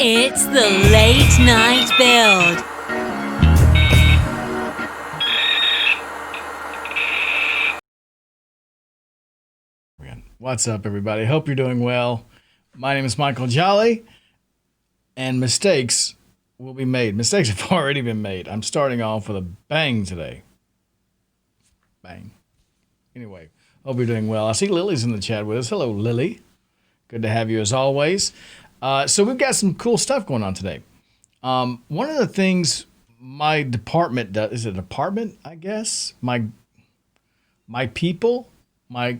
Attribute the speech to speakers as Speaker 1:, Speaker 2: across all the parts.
Speaker 1: It's the Late Night Build.
Speaker 2: What's up, everybody? Hope you're doing well. My name is Michael Jolly, and mistakes will be made. Mistakes have already been made. I'm starting off with a bang today. Bang. Anyway, hope you're doing well. I see Lily's in the chat with us. Hello, Lily. Good to have you as always. So we've got some cool stuff going on today. One of the things my department does, is it a department, I guess? My people, I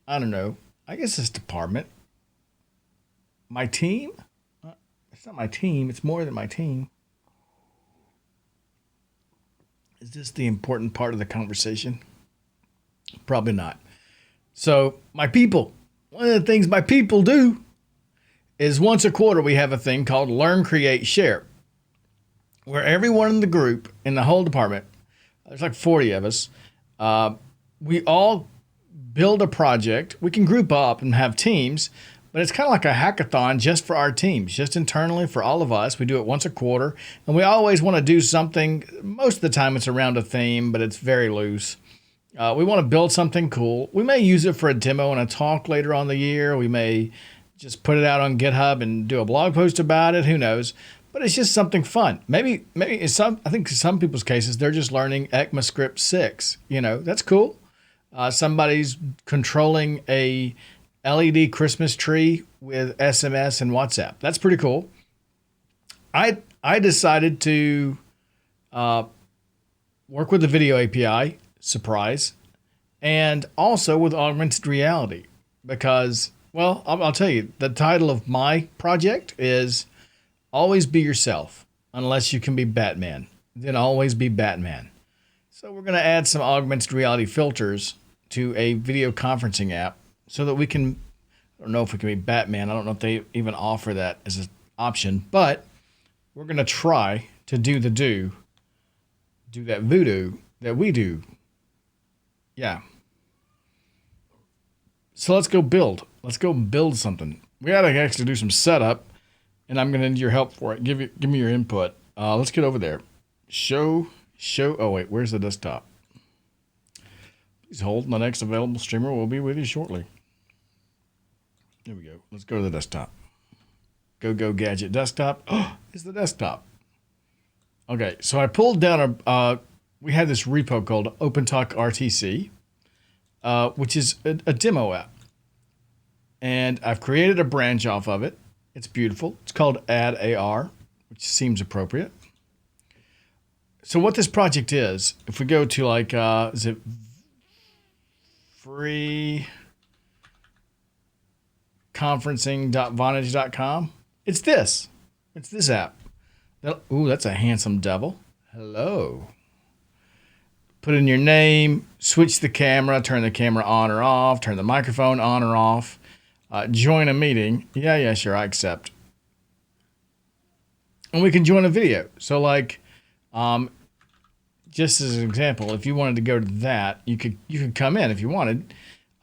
Speaker 2: don't know. I guess it's department. My team? It's not my team. It's more than my team. Is this the important part of the conversation? Probably not. So my people, one of the things my people do is once a quarter we have a thing called Learn, Create, Share, where everyone in the group, in the whole department, there's like 40 of us, we all build a project. We can group up and have teams, but it's kind of like a hackathon just for our teams, just internally for all of us. We do it once a quarter, and we always want to do something. Most of the time it's around a theme, but it's very loose. We want to build something cool. We may use it for a demo and a talk later on the year. We may just put it out on GitHub and do a blog post about it. Who knows? But it's just something fun. Maybe I think in some people's cases, they're just learning ECMAScript 6. You know, that's cool. Somebody's controlling a LED Christmas tree with SMS and WhatsApp. That's pretty cool. I decided to work with the video API, surprise, and also with augmented reality because, well, I'll tell you, the title of my project is Always Be Yourself, Unless You Can Be Batman. Then always be Batman. So we're going to add some augmented reality filters to a video conferencing app so that we can, I don't know if we can be Batman. I don't know if they even offer that as an option, but we're going to try to do that voodoo that we do. Yeah. So let's go build. Let's go build something. We got to actually do some setup, and I'm going to need your help for it. Give me your input. Let's get over there. Show. Oh, wait, where's the desktop? Please hold. The next available streamer will be with you shortly. There we go. Let's go to the desktop. Go gadget desktop. Oh, it's the desktop. Okay, so I pulled down we had this repo called WebRTC, which is a demo app. And I've created a branch off of it. It's beautiful. It's called Add AR, which seems appropriate. So what this project is, if we go to like, is it freeconferencing.vonage.com? It's this app. Ooh, that's a handsome devil. Hello. Put in your name, switch the camera, turn the camera on or off, turn the microphone on or off, join a meeting. Yeah, sure, I accept. And we can join a video. So like, just as an example, if you wanted to go to that, you could come in if you wanted,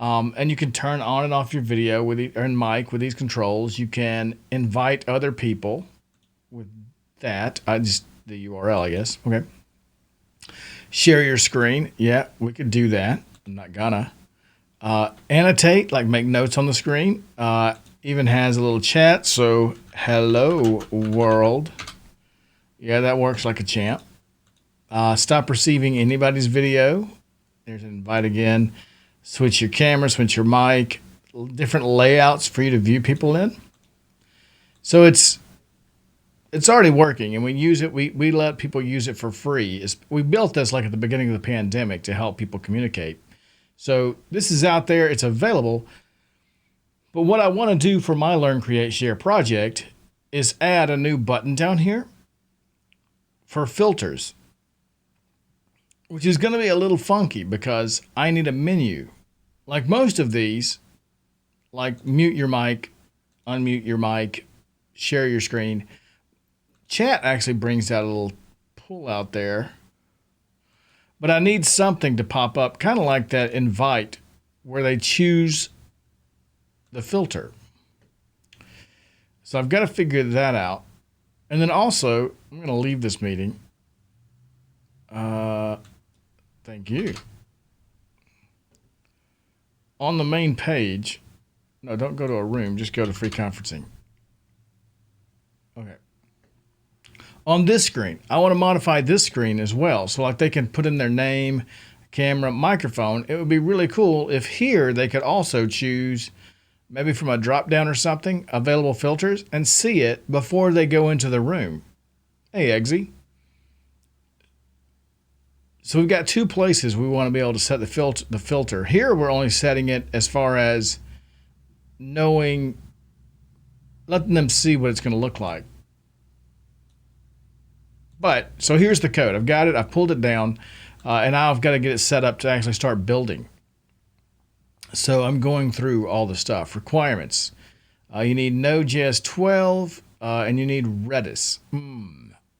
Speaker 2: and you can turn on and off your video and mic with these controls. You can invite other people with that. The URL, I guess. Okay. Share your screen. Yeah, we could do that. I'm not gonna. Annotate, like make notes on the screen. Even has a little chat. So hello world. Yeah, that works like a champ. Stop receiving anybody's video. There's an invite again. Switch your camera, switch your mic. Different layouts for you to view people in. So it's already working, and we use it. We let people use it for free. We built this like at the beginning of the pandemic to help people communicate. So this is out there. It's available. But what I want to do for my Learn, Create, Share project is add a new button down here for filters, which is going to be a little funky because I need a menu. Like most of these, like mute your mic, unmute your mic, share your screen. Chat actually brings out a little pull out there. But I need something to pop up, kind of like that invite where they choose the filter. So I've got to figure that out. And then also, I'm going to leave this meeting. Thank you. On the main page, no, don't go to a room. Just go to free conferencing. Okay. On this screen, I want to modify this screen as well. So like they can put in their name, camera, microphone. It would be really cool if here they could also choose, maybe from a drop down or something, available filters, and see it before they go into the room. Hey, Eggsy. So we've got two places we want to be able to set the filter. Here we're only setting it as far as knowing, letting them see what it's going to look like. But, so here's the code. I've got it. I've pulled it down. And now I've got to get it set up to actually start building. So I'm going through all the stuff. Requirements. You need Node.js 12, and you need Redis.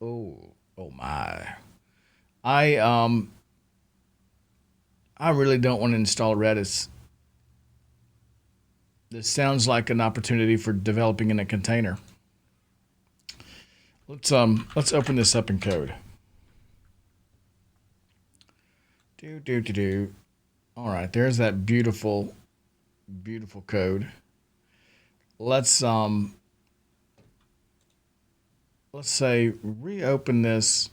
Speaker 2: Oh my. I really don't want to install Redis. This sounds like an opportunity for developing in a container. Let's open this up in code. All right, there's that beautiful, beautiful code. Let's say reopen this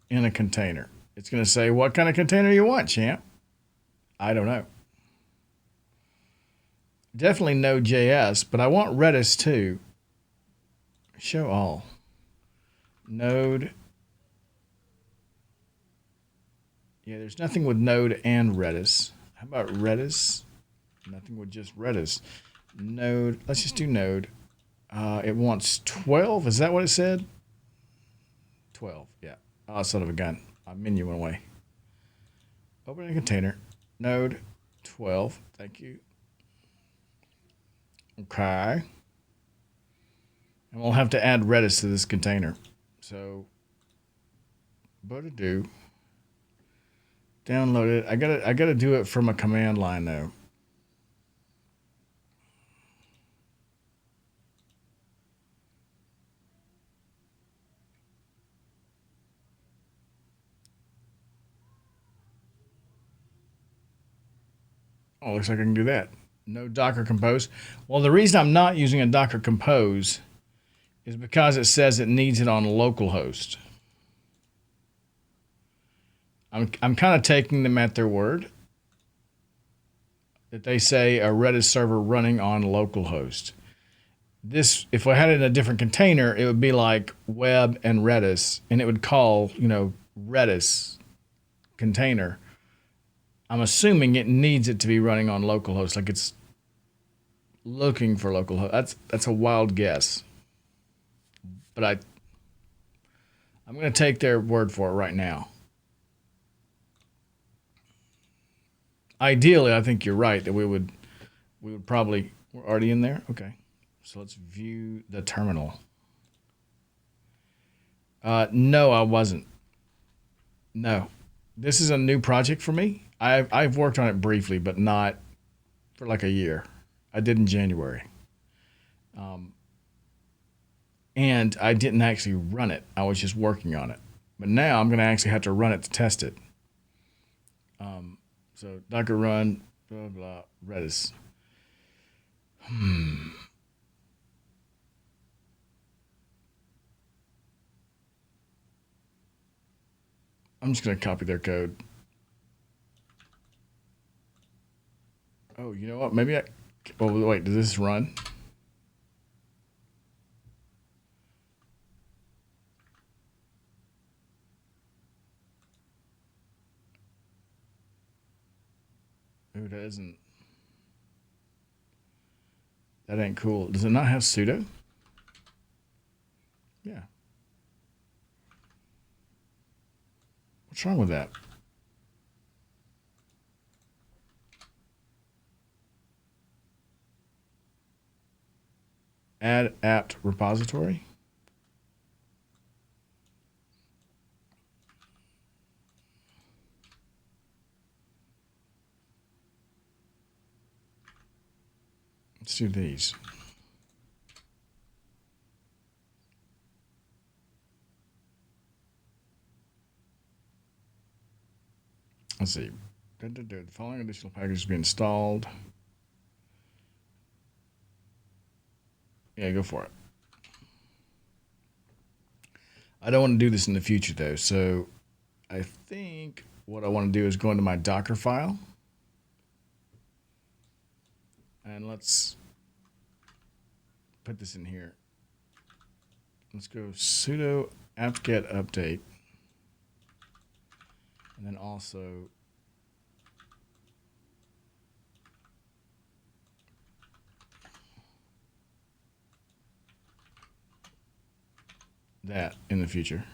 Speaker 2: in a container. It's going to say, what kind of container you want, champ? I don't know. Definitely Node.js, but I want Redis too. Show all. Node. Yeah, there's nothing with Node and Redis. How about Redis? Nothing with just Redis. Node. Let's just do Node. It wants 12. Is that what it said? 12. Yeah. Oh, son of a gun. My menu went away. Open a container. Node 12. Thank you. Okay. And we'll have to add Redis to this container. So, do. Download it. I gotta do it from a command line though. Oh, looks like I can do that. No Docker Compose. Well, the reason I'm not using a Docker Compose is because it says it needs it on localhost. I'm kind of taking them at their word that they say a Redis server running on localhost. This, if I had it in a different container, it would be like web and Redis, and it would call, Redis container. I'm assuming it needs it to be running on localhost, like it's looking for localhost. That's a wild guess, but I'm going to take their word for it right now. Ideally, I think you're right that we would probably, we're already in there. Okay, so let's view the terminal. No, I wasn't. No, this is a new project for me. I've worked on it briefly, but not for like a year. I did in January. And I didn't actually run it. I was just working on it. But now I'm going to actually have to run it to test it. So Docker run, blah, blah, Redis. I'm just going to copy their code. Oh, you know what? Maybe oh, wait, does this run? Who doesn't? That ain't cool. Does it not have sudo? Yeah. What's wrong with that? Add apt repository. Let's do these. let's see. The following additional packages be installed. Yeah, go for it. I don't want to do this in the future though, so I think what I want to do is go into my Docker file. And let's put this in here. Let's go sudo apt-get update. And then also that in the future.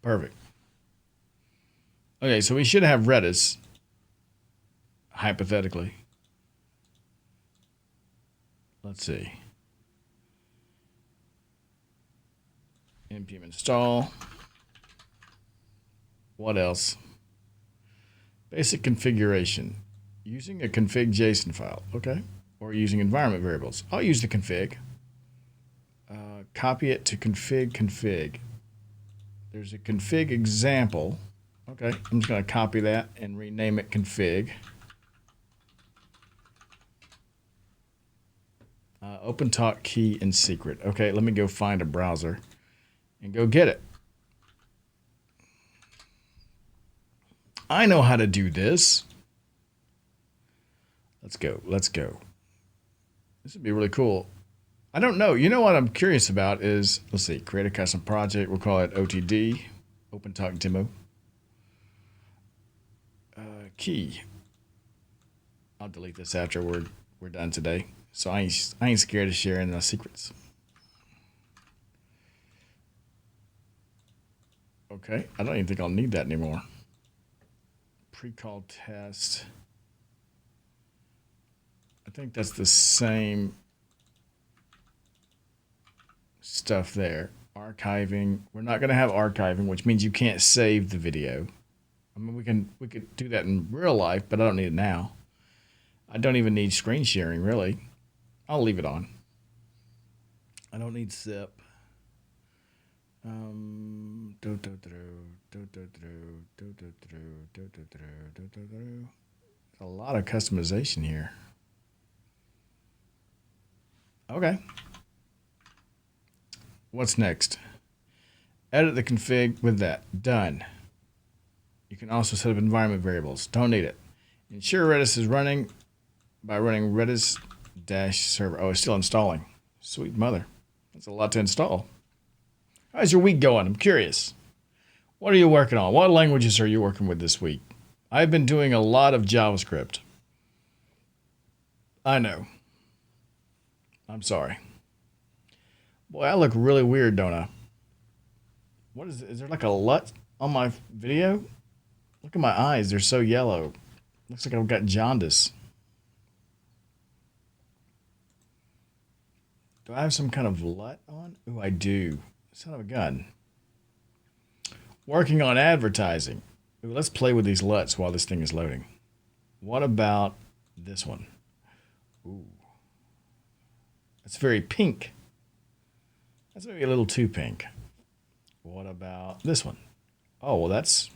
Speaker 2: Perfect. Okay, so we should have Redis, hypothetically. Let's see. npm install. What else? Basic configuration. Using a config JSON file, okay? Or using environment variables. I'll use the config. Copy it to config. There's a config example. Okay, I'm just going to copy that and rename it config. Open talk key and secret. Okay, let me go find a browser and go get it. I know how to do this. Let's go. Let's go. This would be really cool. I don't know. You know what I'm curious about is, let's see, create a custom project. We'll call it OTD, Open Talk Demo. Key. I'll delete this after we're done today. So I ain't scared of sharing the secrets. Okay, I don't even think I'll need that anymore. Pre-call test. I think that's the same stuff there. Archiving. We're not going to have archiving, which means you can't save the video. I mean, we could do that in real life, but I don't need it now. I don't even need screen sharing, really. I'll leave it on. I don't need zip. A lot of customization here. Okay. What's next? Edit the config with that. Done. You can also set up environment variables. Don't need it. Ensure Redis is running by running Redis-server. Oh, it's still installing. Sweet mother. That's a lot to install. How's your week going? I'm curious. What are you working on? What languages are you working with this week? I've been doing a lot of JavaScript. I know. I'm sorry. Boy, I look really weird, don't I? What is it? Is there like a LUT on my video? Look at my eyes. They're so yellow. Looks like I've got jaundice. Do I have some kind of LUT on? Ooh, I do. Son of a gun. Working on advertising. Ooh, let's play with these LUTs while this thing is loading. What about this one? Ooh. That's very pink. That's maybe a little too pink. What about this one? Oh, well, that's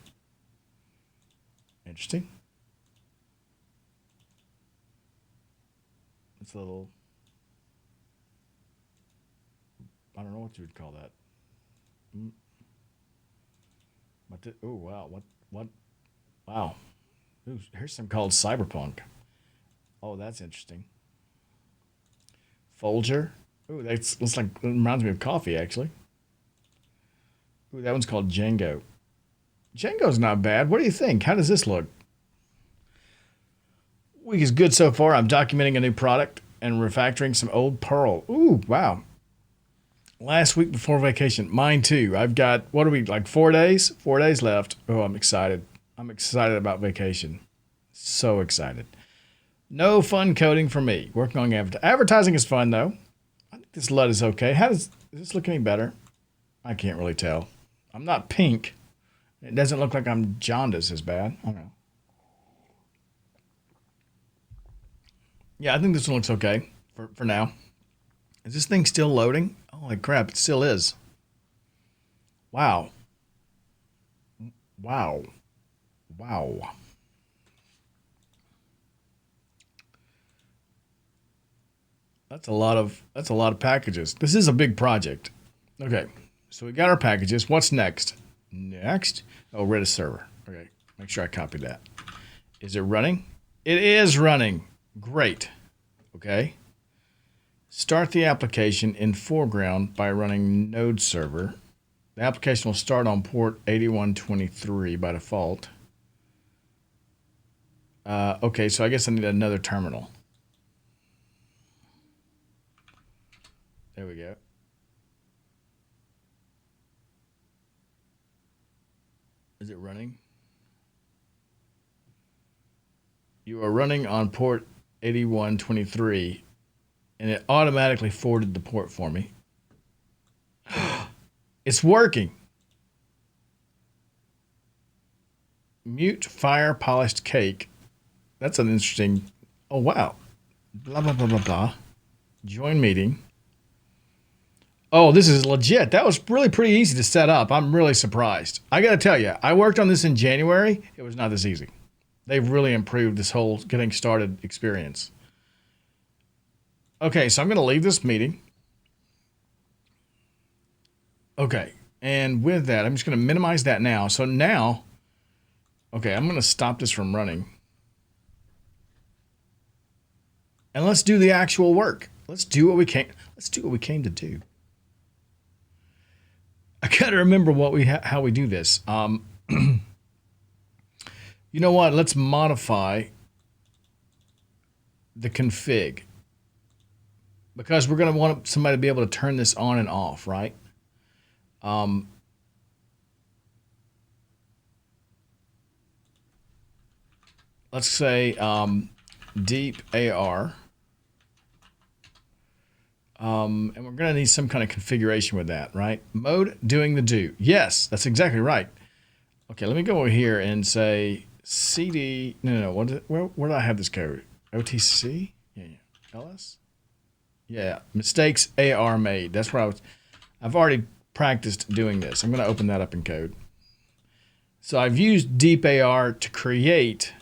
Speaker 2: interesting. It's a little, I don't know what you would call that. Oh, wow. What? Wow. Ooh, here's some called cyberpunk. Oh, that's interesting. Folger. Ooh, that's like, it reminds me of coffee, actually. Ooh, that one's called Django. Django's not bad. What do you think? How does this look? Week is good so far. I'm documenting a new product and refactoring some old Perl. Ooh, wow. Last week before vacation. Mine too. I've got, what are we, like 4 days? 4 days left. Oh, I'm excited. I'm excited about vacation. So excited. No fun coding for me. Working on advertising is fun, though. I think this LUT is okay. Does this look any better? I can't really tell. I'm not pink. It doesn't look like I'm jaundice as bad. I don't know. Yeah, I think this one looks okay for now. Is this thing still loading? Holy crap, it still is. Wow. Wow. Wow. That's a lot of packages. This is a big project. Okay. So we got our packages. What's next? Next? Oh, Redis server. Okay. Make sure I copy that. Is it running? It is running. Great. Okay. Start the application in foreground by running node server. The application will start on port 8123 by default. Okay, so I guess I need another terminal. There we go. Is it running? You are running on port 8123, and it automatically forwarded the port for me. It's working. Mute fire polished cake. That's an interesting. Oh, wow. Blah, blah, blah, blah, blah. Join meeting. Oh, this is legit. That was really pretty easy to set up. I'm really surprised. I got to tell you, I worked on this in January. It was not this easy. They've really improved this whole getting started experience. Okay, so I'm going to leave this meeting. Okay, and with that, I'm just going to minimize that now. So now, okay, I'm going to stop this from running. And let's do the actual work. Let's do what we came. Let's do what we came to do. I gotta remember what how we do this. You know what? Let's modify the config because we're gonna want somebody to be able to turn this on and off, right? Let's say deep AR. And we're going to need some kind of configuration with that, right? Mode doing the do. Yes, that's exactly right. Okay, let me go over here and say CD. No. Where do I have this code? OTC? Yeah. LS? Yeah. Mistakes AR made. That's where I've already practiced doing this. I'm going to open that up in code. So I've used deep AR to create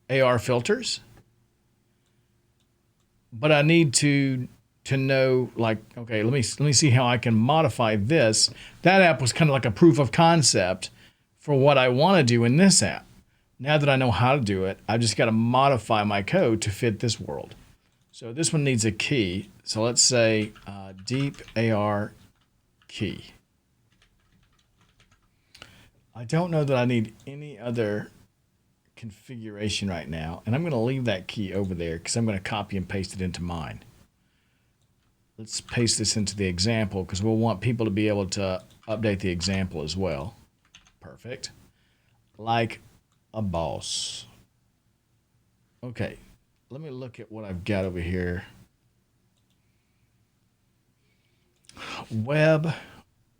Speaker 2: AR filters, but I need to know, like, okay, let me see how I can modify this. That app was kind of like a proof of concept for what I want to do in this app. Now that I know how to do it, I've just got to modify my code to fit this world. So this one needs a key. So let's say deep AR key. I don't know that I need any other configuration right now, and I'm going to leave that key over there because I'm going to copy and paste it into mine. Let's paste this into the example because we'll want people to be able to update the example as well. Perfect. Like a boss. Okay, let me look at what I've got over here. Web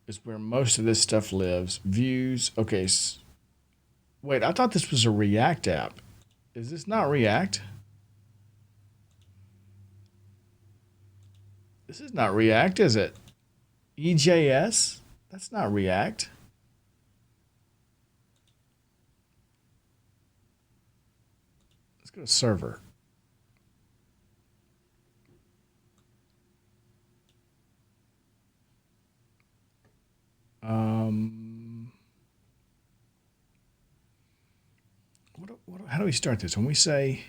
Speaker 2: is where most of this stuff lives. Views. Okay. Wait, I thought this was a React app. Is this not React? This is not React, is it? EJS? That's not React. Let's go to server. How do we start this? When we say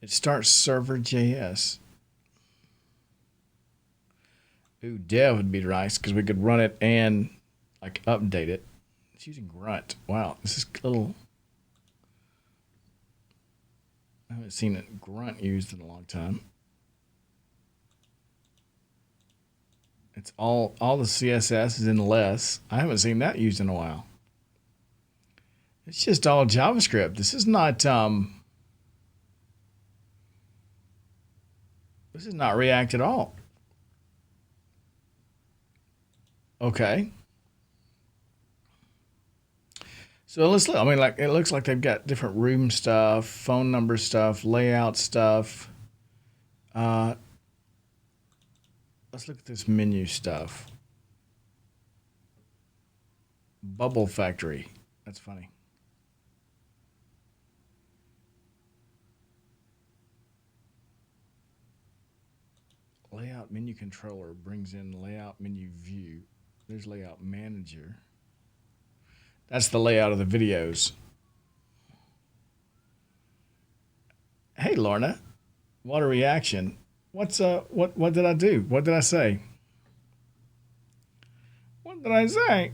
Speaker 2: it starts server.js. Ooh, dev would be nice because we could run it and like update it. It's using grunt. Wow, this is a little. I haven't seen it grunt used in a long time. It's all the CSS is in less. I haven't seen that used in a while. It's just all JavaScript. This is not React at all. Okay. So let's look. I mean, like, it looks like they've got different room stuff, phone number stuff, layout stuff. Let's look at this menu stuff. Bubble factory. That's funny. layout menu controller brings in layout menu view. There's layout manager. That's the layout of the videos. Hey Lorna, water reaction. What did I do? What did I say? What did I say?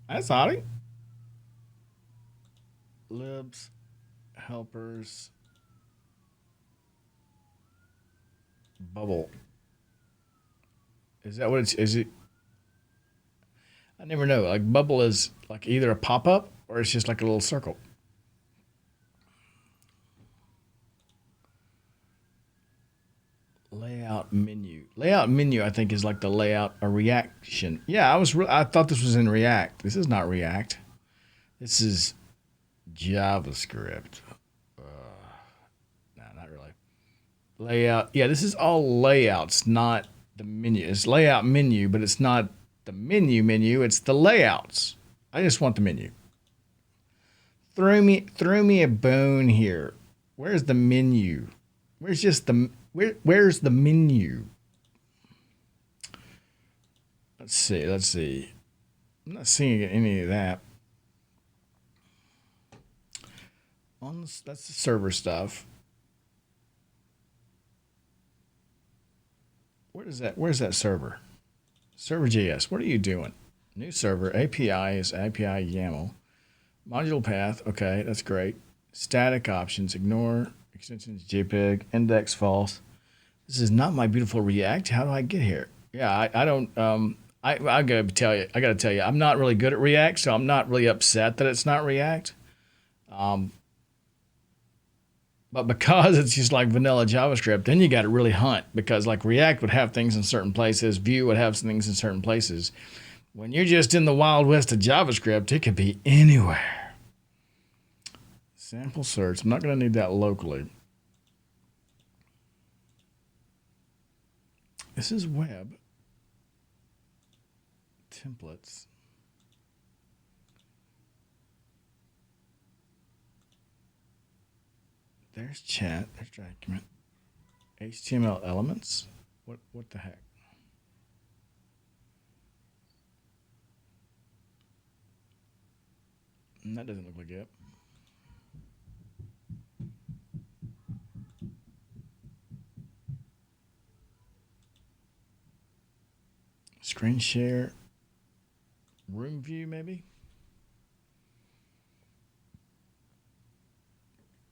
Speaker 2: That's oddie. Libs, helpers, bubble. Is that what it's? Is it? I never know. Like bubble is like either a pop-up or it's just like a little circle. Layout menu. Layout menu, I think, is like the layout or reaction. Yeah, I thought this was in React. This is not React. This is JavaScript. No, not really. Layout. Yeah, this is all layouts, not the menu. It's layout menu, but it's not the menu. It's the layouts. I just want the menu. Throw me a bone here. Where's the menu? Where's where's the menu? Let's see. I'm not seeing any of that. That's the server stuff. Where's that server? Server.js. What are you doing? New server. API is API YAML. Module path. Okay, that's great. Static options. Ignore extensions. JPEG. Index false. This is not my beautiful React. How do I get here? Yeah, I don't. I gotta tell you, I'm not really good at React, so I'm not really upset that it's not React. But because it's just like vanilla JavaScript, then you got to really hunt, because like React would have things in certain places, Vue would have things in certain places. When you're just in the wild west of JavaScript, it could be anywhere. Sample search. I'm not going to need that locally. This is web. Templates. There's chat. There's document. HTML elements. What the heck? That doesn't look like it. Screen share. Room view maybe.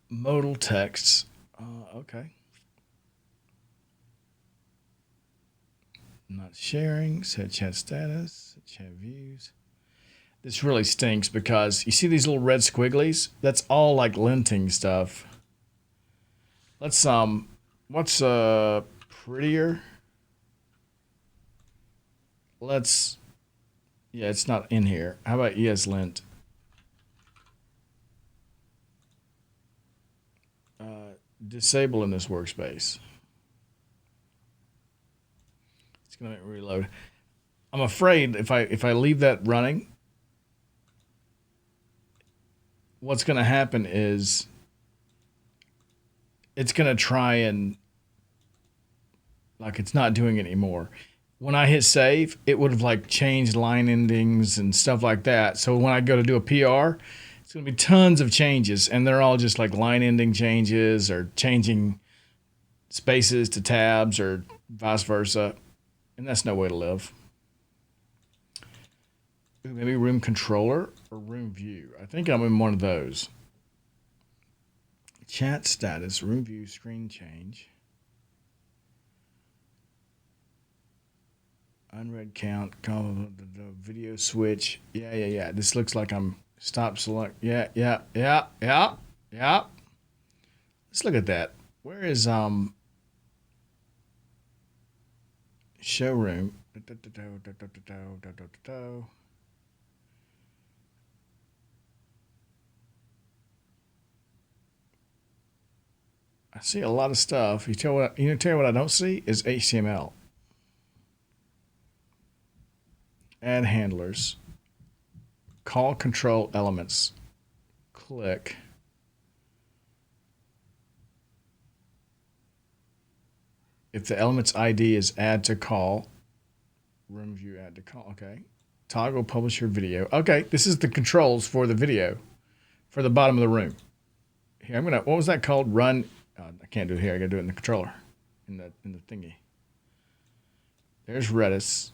Speaker 2: Modal texts. Okay. Not sharing. Set chat status. Set chat views. This really stinks because you see these little red squigglies? That's all like linting stuff. Let's what's prettier? Yeah, it's not in here. How about ESLint? Disable in this workspace. It's gonna make me reload. I'm afraid if I leave that running, what's gonna happen is it's gonna try and like it's not doing it anymore. When I hit save, it would have like changed line endings and stuff like that. So when I go to do a PR, it's going to be tons of changes, and they're all just like line ending changes or changing spaces to tabs or vice versa. And that's no way to live. Ooh, maybe room controller or room view. I think I'm in one of those. Chat status, room view, screen change. Unread count, video switch. Yeah. This looks like I'm stop select. Yeah. Let's look at that. Where is showroom? I see a lot of stuff. You tell what I don't see is HTML. Add handlers. Call control elements. Click. If the element's ID is add to call, room view add to call. Okay. Toggle publisher video. Okay, this is the controls for the video for the bottom of the room. Here, I'm gonna. What was that called? Run. I can't do it here. I gotta do it in the controller, in the thingy. There's Redis.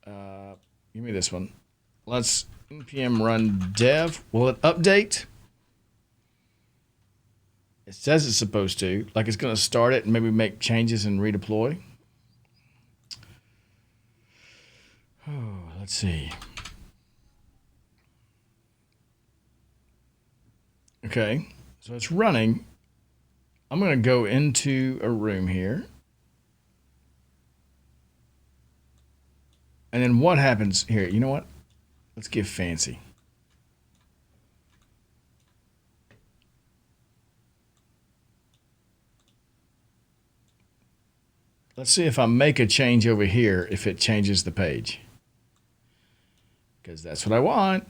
Speaker 2: Give me this one. Let's npm run dev. Will it update? It says it's supposed to. Like it's gonna start it and maybe make changes and redeploy. Oh, let's see. Okay, so it's running. I'm going to go into a room here. And then what happens here? You know what? Let's get fancy. Let's see if I make a change over here, if it changes the page. Because that's what I want.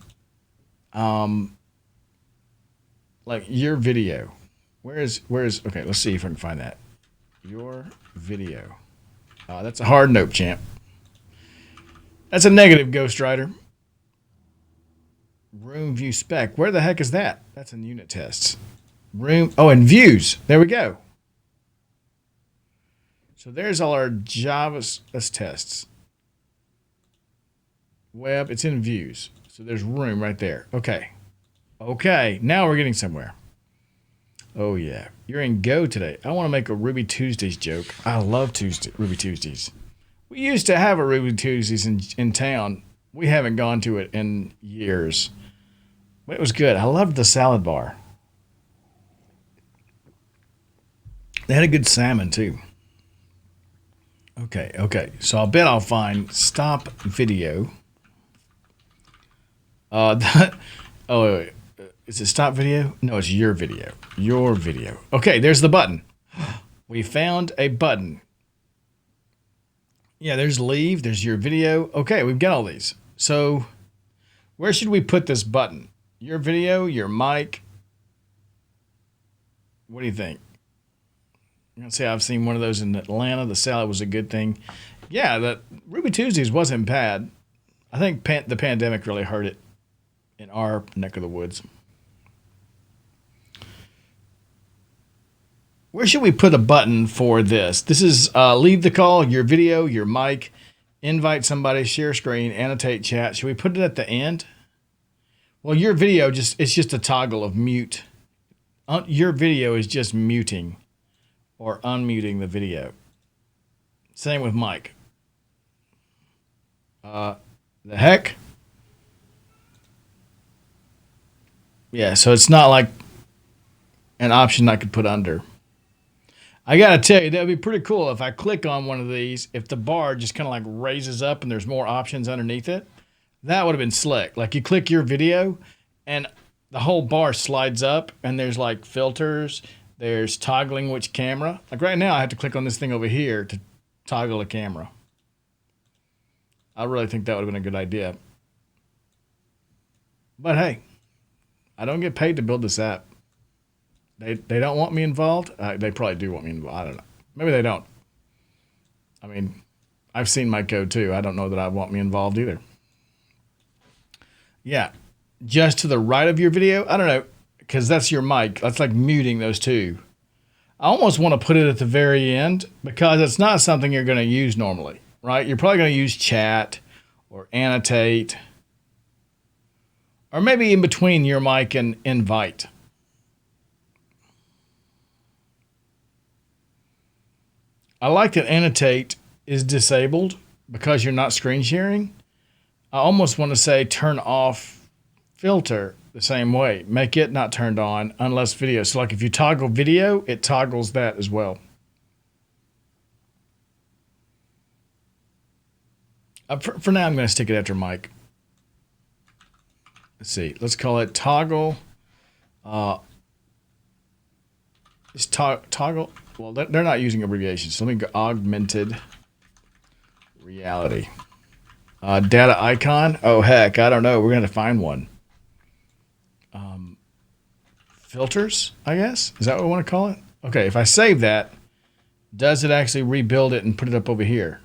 Speaker 2: Like your video. Where's okay, let's see if I can find that. Your video. That's a hard note, champ. That's a negative, Ghost Rider. Room view spec. Where the heck is that? That's in unit tests. Room. Oh, and views. There we go. So there's all our Java tests. Web. It's in views. So there's room right there. Okay. Okay. Now we're getting somewhere. Oh, yeah. You're in Go today. I want to make a Ruby Tuesdays joke. I love Ruby Tuesdays. We used to have a Ruby Tuesdays in town. We haven't gone to it in years. But it was good. I loved the salad bar. They had a good salmon, too. Okay. So I'll bet I'll find stop video. Wait. Is it stop video? No, it's your video. Your video. Okay, there's the button. We found a button. Yeah, there's leave. There's your video. Okay, we've got all these. So where should we put this button? Your video, your mic. What do you think? I'm going to say I've seen one of those in Atlanta. The salad was a good thing. Yeah, the Ruby Tuesdays wasn't bad. I think the pandemic really hurt it in our neck of the woods. Where should we put a button for this? This is leave the call, your video, your mic, invite somebody, share screen, annotate chat. Should we put it at the end? Well, your video it's just a toggle of mute. Your video is just muting or unmuting the video. Same with mic. The heck? Yeah, so it's not like an option I could put under. I got to tell you, that would be pretty cool if I click on one of these, if the bar just kind of like raises up and there's more options underneath it. That would have been slick. Like you click your video and the whole bar slides up and there's like filters, there's toggling which camera. Like right now I have to click on this thing over here to toggle a camera. I really think that would have been a good idea. But hey, I don't get paid to build this app. They don't want me involved. They probably do want me involved. I don't know. Maybe they don't. I mean, I've seen my code too. I don't know that I want me involved either. Yeah, just to the right of your video. I don't know, because that's your mic. That's like muting those two. I almost want to put it at the very end because it's not something you're going to use normally, right? You're probably going to use chat or annotate, or maybe in between your mic and invite. I like that annotate is disabled because you're not screen sharing. I almost want to say turn off filter the same way. Make it not turned on unless video. So like if you toggle video, it toggles that as well. For now, I'm going to stick it after mic. Let's see. Let's call it toggle. It's toggle. Well, they're not using abbreviations. So let me go augmented reality. Data icon. Oh, heck. I don't know. We're going to find one. Filters, I guess. Is that what we want to call it? Okay. If I save that, Does it actually rebuild it and put it up over here?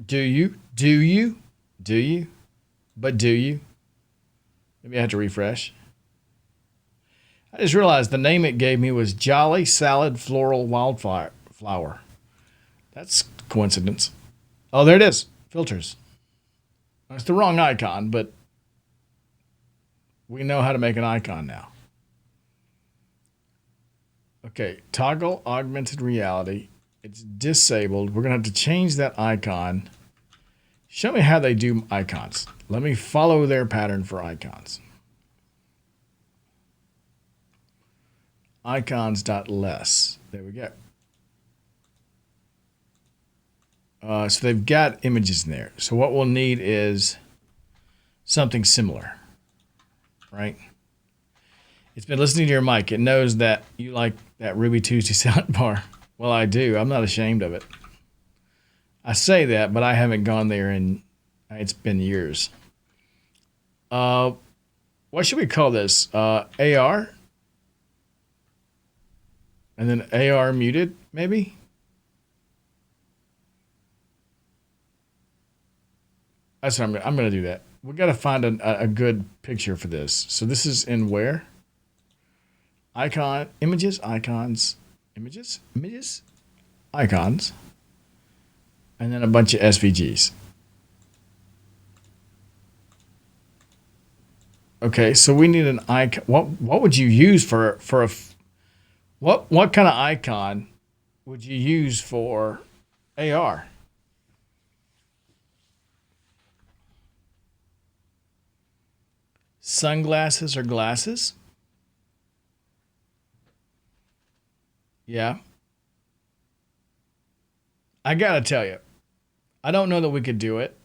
Speaker 2: Do you? Do you? Do you? But do you? Maybe I have to refresh. I just realized the name it gave me was Jolly Salad Floral Wildflower. That's coincidence. Oh, there it is. Filters. It's the wrong icon, but we know how to make an icon now. Okay, toggle augmented reality. It's disabled. We're going to have to change that icon. Show me how they do icons. Let me follow their pattern for icons. Icons.less. There we go. So they've got images in there. So what we'll need is something similar, right? It's been listening to your mic. It knows that you like that Ruby Tuesday sound bar. Well, I do. I'm not ashamed of it. I say that, but I haven't gone there in, it's been years. What should we call this? AR? And then AR muted, maybe? That's what I'm going to do that. We got to find a good picture for this. So this is in where? Icon, images, icons, images, icons, and then a bunch of SVGs. Okay, so we need an icon. What would you use for a what kind of icon would you use for AR? Sunglasses or glasses? Yeah. I gotta tell you, I don't know that we could do it.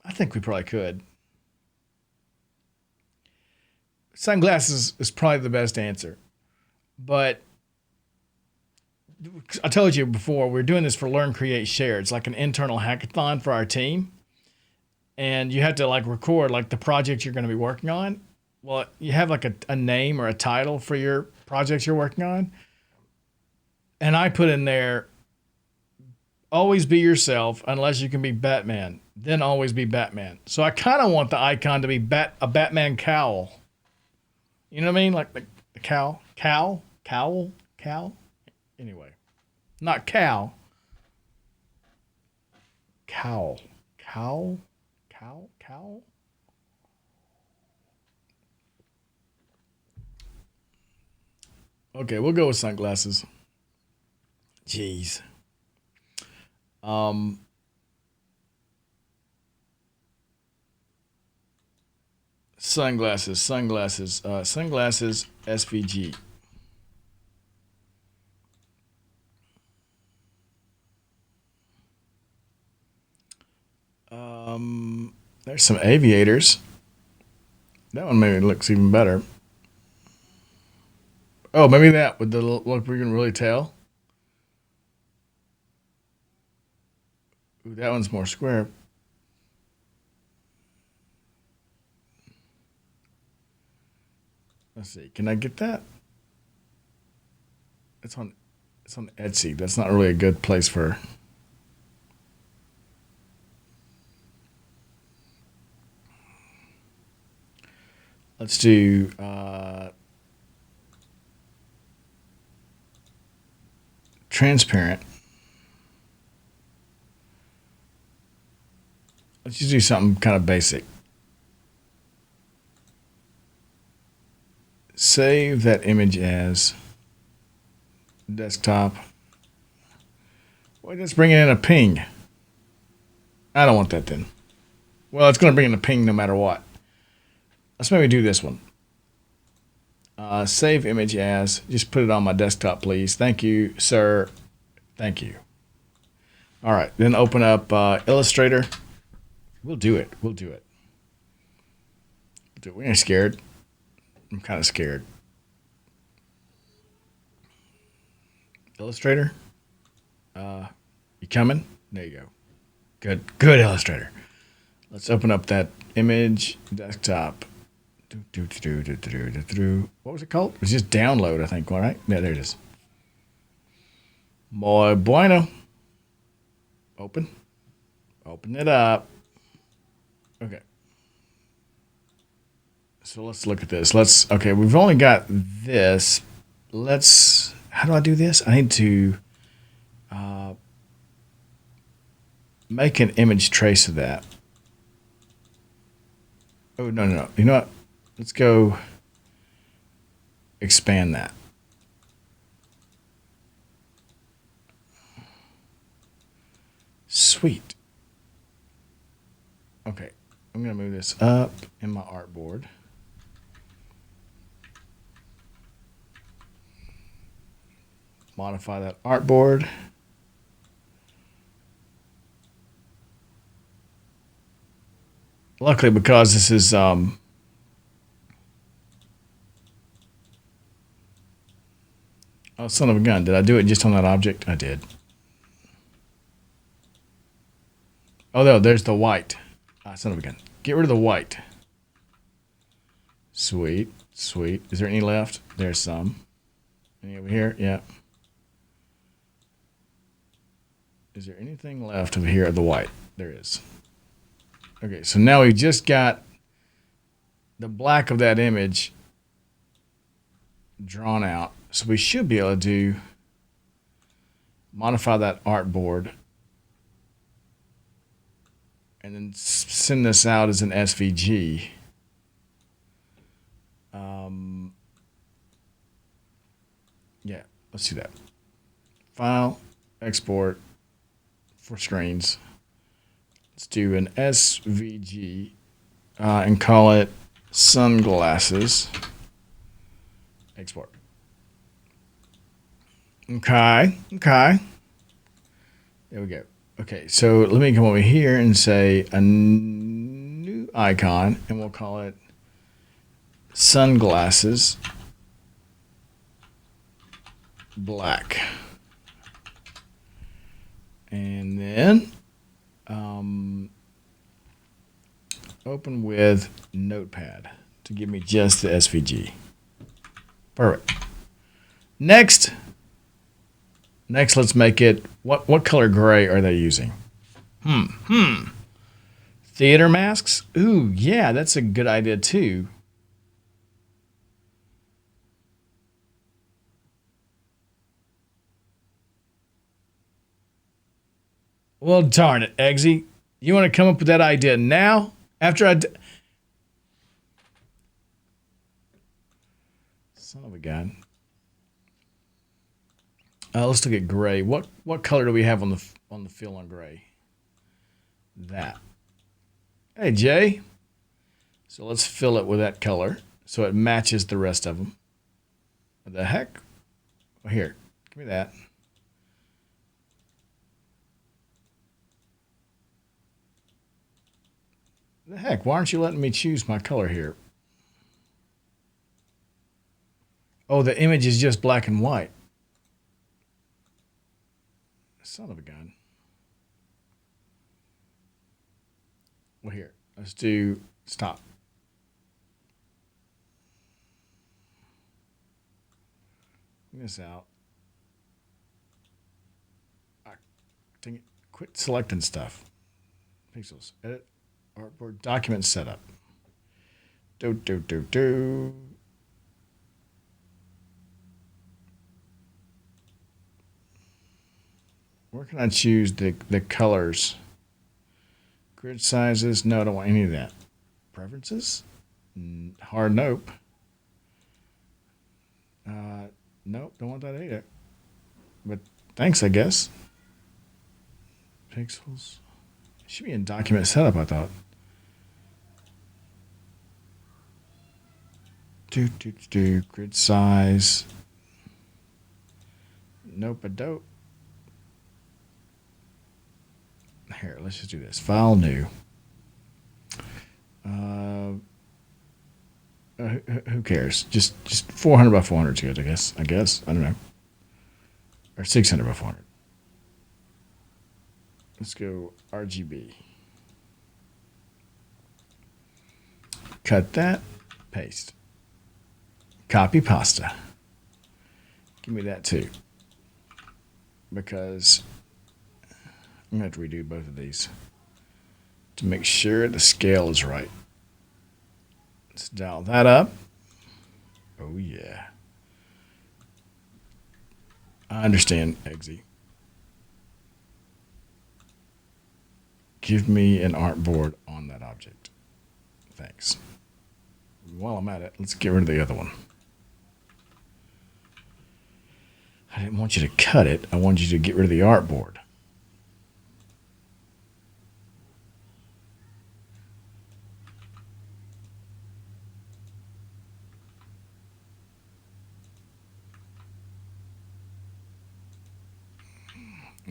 Speaker 2: I think we probably could. Sunglasses is probably the best answer. But I told you before, we're doing this for Learn, Create, Share. It's like an internal hackathon for our team. And you have to like record like the project you're going to be working on. Well, you have like a name or a title for your projects you're working on. And I put in there, always be yourself unless you can be Batman. Then always be Batman. So I kind of want the icon to be a Batman cowl. You know what I mean? Like the cowl. Anyway, not cow. Cowl. Okay, we'll go with sunglasses. Jeez. Sunglasses, SVG. There's some aviators. That one maybe looks even better. Oh, maybe that with the look we can really tell. Ooh, that one's more square. Let's see. Can I get that? It's on Etsy. That's not really a good place for. Let's do transparent. Let's just do something kind of basic. Save that image as desktop. Why just bring in a ping? I don't want that then. Well, it's going to bring in a ping no matter what. Let's maybe do this one. Save image as. Just put it on my desktop, please. Thank you, sir. Thank you. All right. Then open up Illustrator. We'll do it. We ain't scared. I'm kind of scared. Illustrator. You coming? There you go. Good Illustrator. Let's open up that image desktop. What was it called? It was just download, I think. All right. Yeah, there it is. Muy bueno. Open. Open it up. Okay. So let's look at this. Okay, we've only got this. How do I do this? I need to make an image trace of that. Oh, no. You know what? Let's go expand that. Sweet. Okay, I'm going to move this up in my artboard. Modify that artboard. Luckily, because this is oh, son of a gun. Did I do it just on that object? I did. Oh, no, there's the white. Son of a gun. Get rid of the white. Sweet. Is there any left? There's some. Any over here? Yeah. Is there anything left over here of the white? There is. Okay, so now we just got the black of that image drawn out. So we should be able to modify that artboard and then send this out as an SVG. Yeah, let's do that. File, export for screens. Let's do an SVG and call it sunglasses. Export. Okay. There we go. Okay, so let me come over here and say a new icon, and we'll call it sunglasses black. And then open with Notepad to give me just the SVG. Perfect. Next, let's make it, what color gray are they using? Theater masks? Ooh, yeah, that's a good idea too. Well, darn it, Eggsy. You want to come up with that idea now? After son of a gun. Let's look at gray. What color do we have on the fill on gray? That. Hey, Jay. So let's fill it with that color so it matches the rest of them. What the heck? Well, here, give me that. The heck? Why aren't you letting me choose my color here? Oh, the image is just black and white. Son of a gun. Well, here, let's do stop. Bring this out. Dang it. Quit selecting stuff. Pixels. Edit. Artboard. Document setup. Do. Where can I choose the colors? Grid sizes? No, I don't want any of that. Preferences? Hard nope. Nope, don't want that either. But thanks, I guess. Pixels. It should be in document setup, I thought. Grid size. Nope, a dope. Here, let's just do this. File new. Who cares? Just 400 by 400 is good, I guess. I don't know. Or 600 by 400. Let's go RGB. Cut that. paste. Copy pasta. Give me that too. Because I'm going to have to redo both of these to make sure the scale is right. Let's dial that up. Oh, yeah. I understand, Eggsy. Give me an artboard on that object. Thanks. While I'm at it, let's get rid of the other one. I didn't want you to cut it. I wanted you to get rid of the artboard.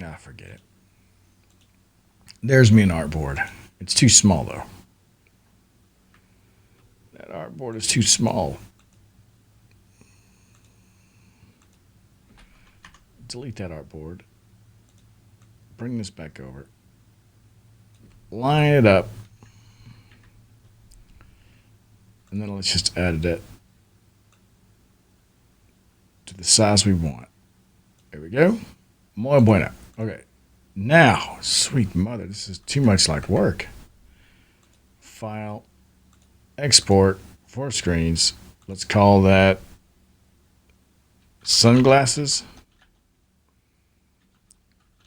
Speaker 2: Ah, forget it. There's me an artboard. It's too small, though. That artboard is too small. Delete that artboard. Bring this back over. Line it up. And then let's just add it to the size we want. There we go. Muy bueno. Okay. Now, sweet mother, this is too much like work. File, export, 4 screens. Let's call that sunglasses.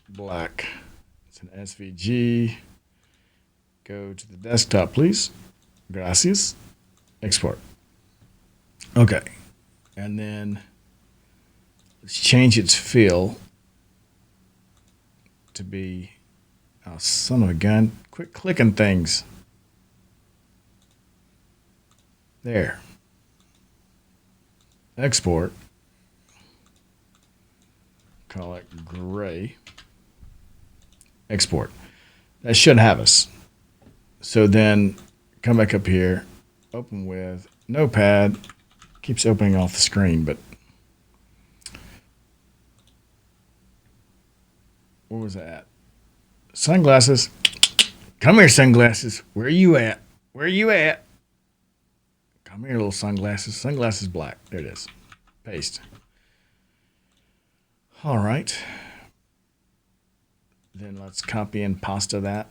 Speaker 2: Black. It's an SVG. Go to the desktop, please. Gracias. Export. Okay. And then let's change its fill to be, oh, son of a gun. Quit clicking things. There. Export. Call it gray. Export. That should have us. So then come back up here, open with Notepad. Keeps opening off the screen, but where was that? Sunglasses. Come here, sunglasses. Where are you at? Where are you at? Come here, little sunglasses. Sunglasses black. There it is. Paste. All right. Then let's copy and pasta that.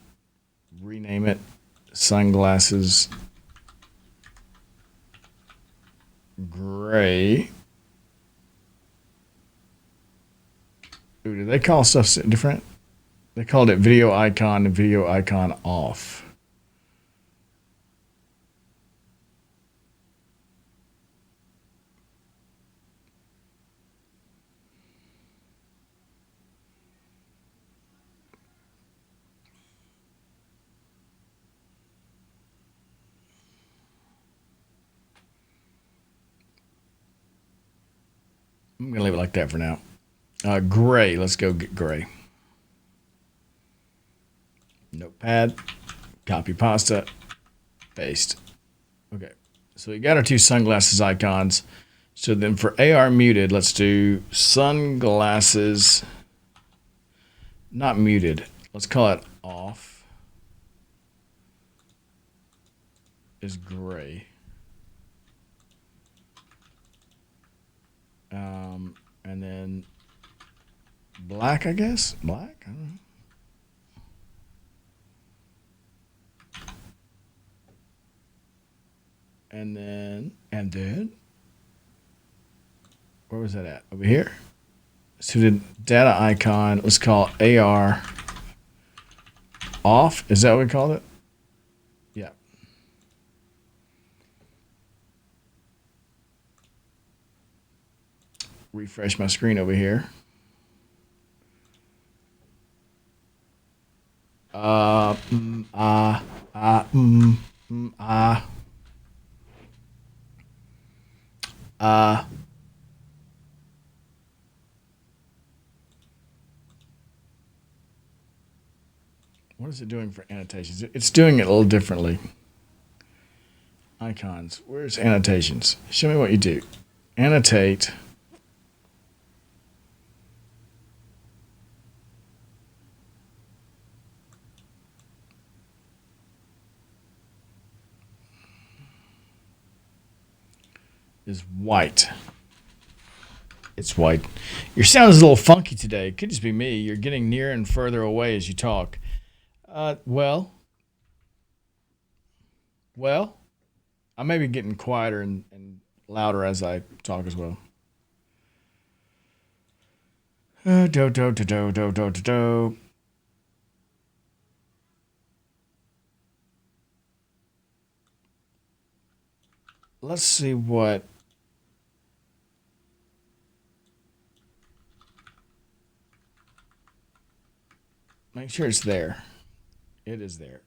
Speaker 2: Rename it sunglasses gray. Ooh, do they call stuff different? They called it video icon and video icon off. I'm going to leave it like that for now. Gray. Let's go get gray. Notepad. Copy pasta. Paste. Okay. So we got our 2 sunglasses icons. So then for AR muted, let's do sunglasses. Not muted. Let's call it off. Is gray. And then black, I guess. Black? I don't know. And then, where was that at? Over here. So the data icon, let's call AR off. Is that what we called it? Yeah. Refresh my screen over here. What is it doing for annotations? It's doing it a little differently. Icons. Where's annotations? Show me what you do. Annotate. is white. It's white. Your sound is a little funky today. It could just be me. You're getting nearer and further away as you talk. Well, I may be getting quieter and louder as I talk as well. Do do do do do do do. Let's see what. Make sure it's there. It is there.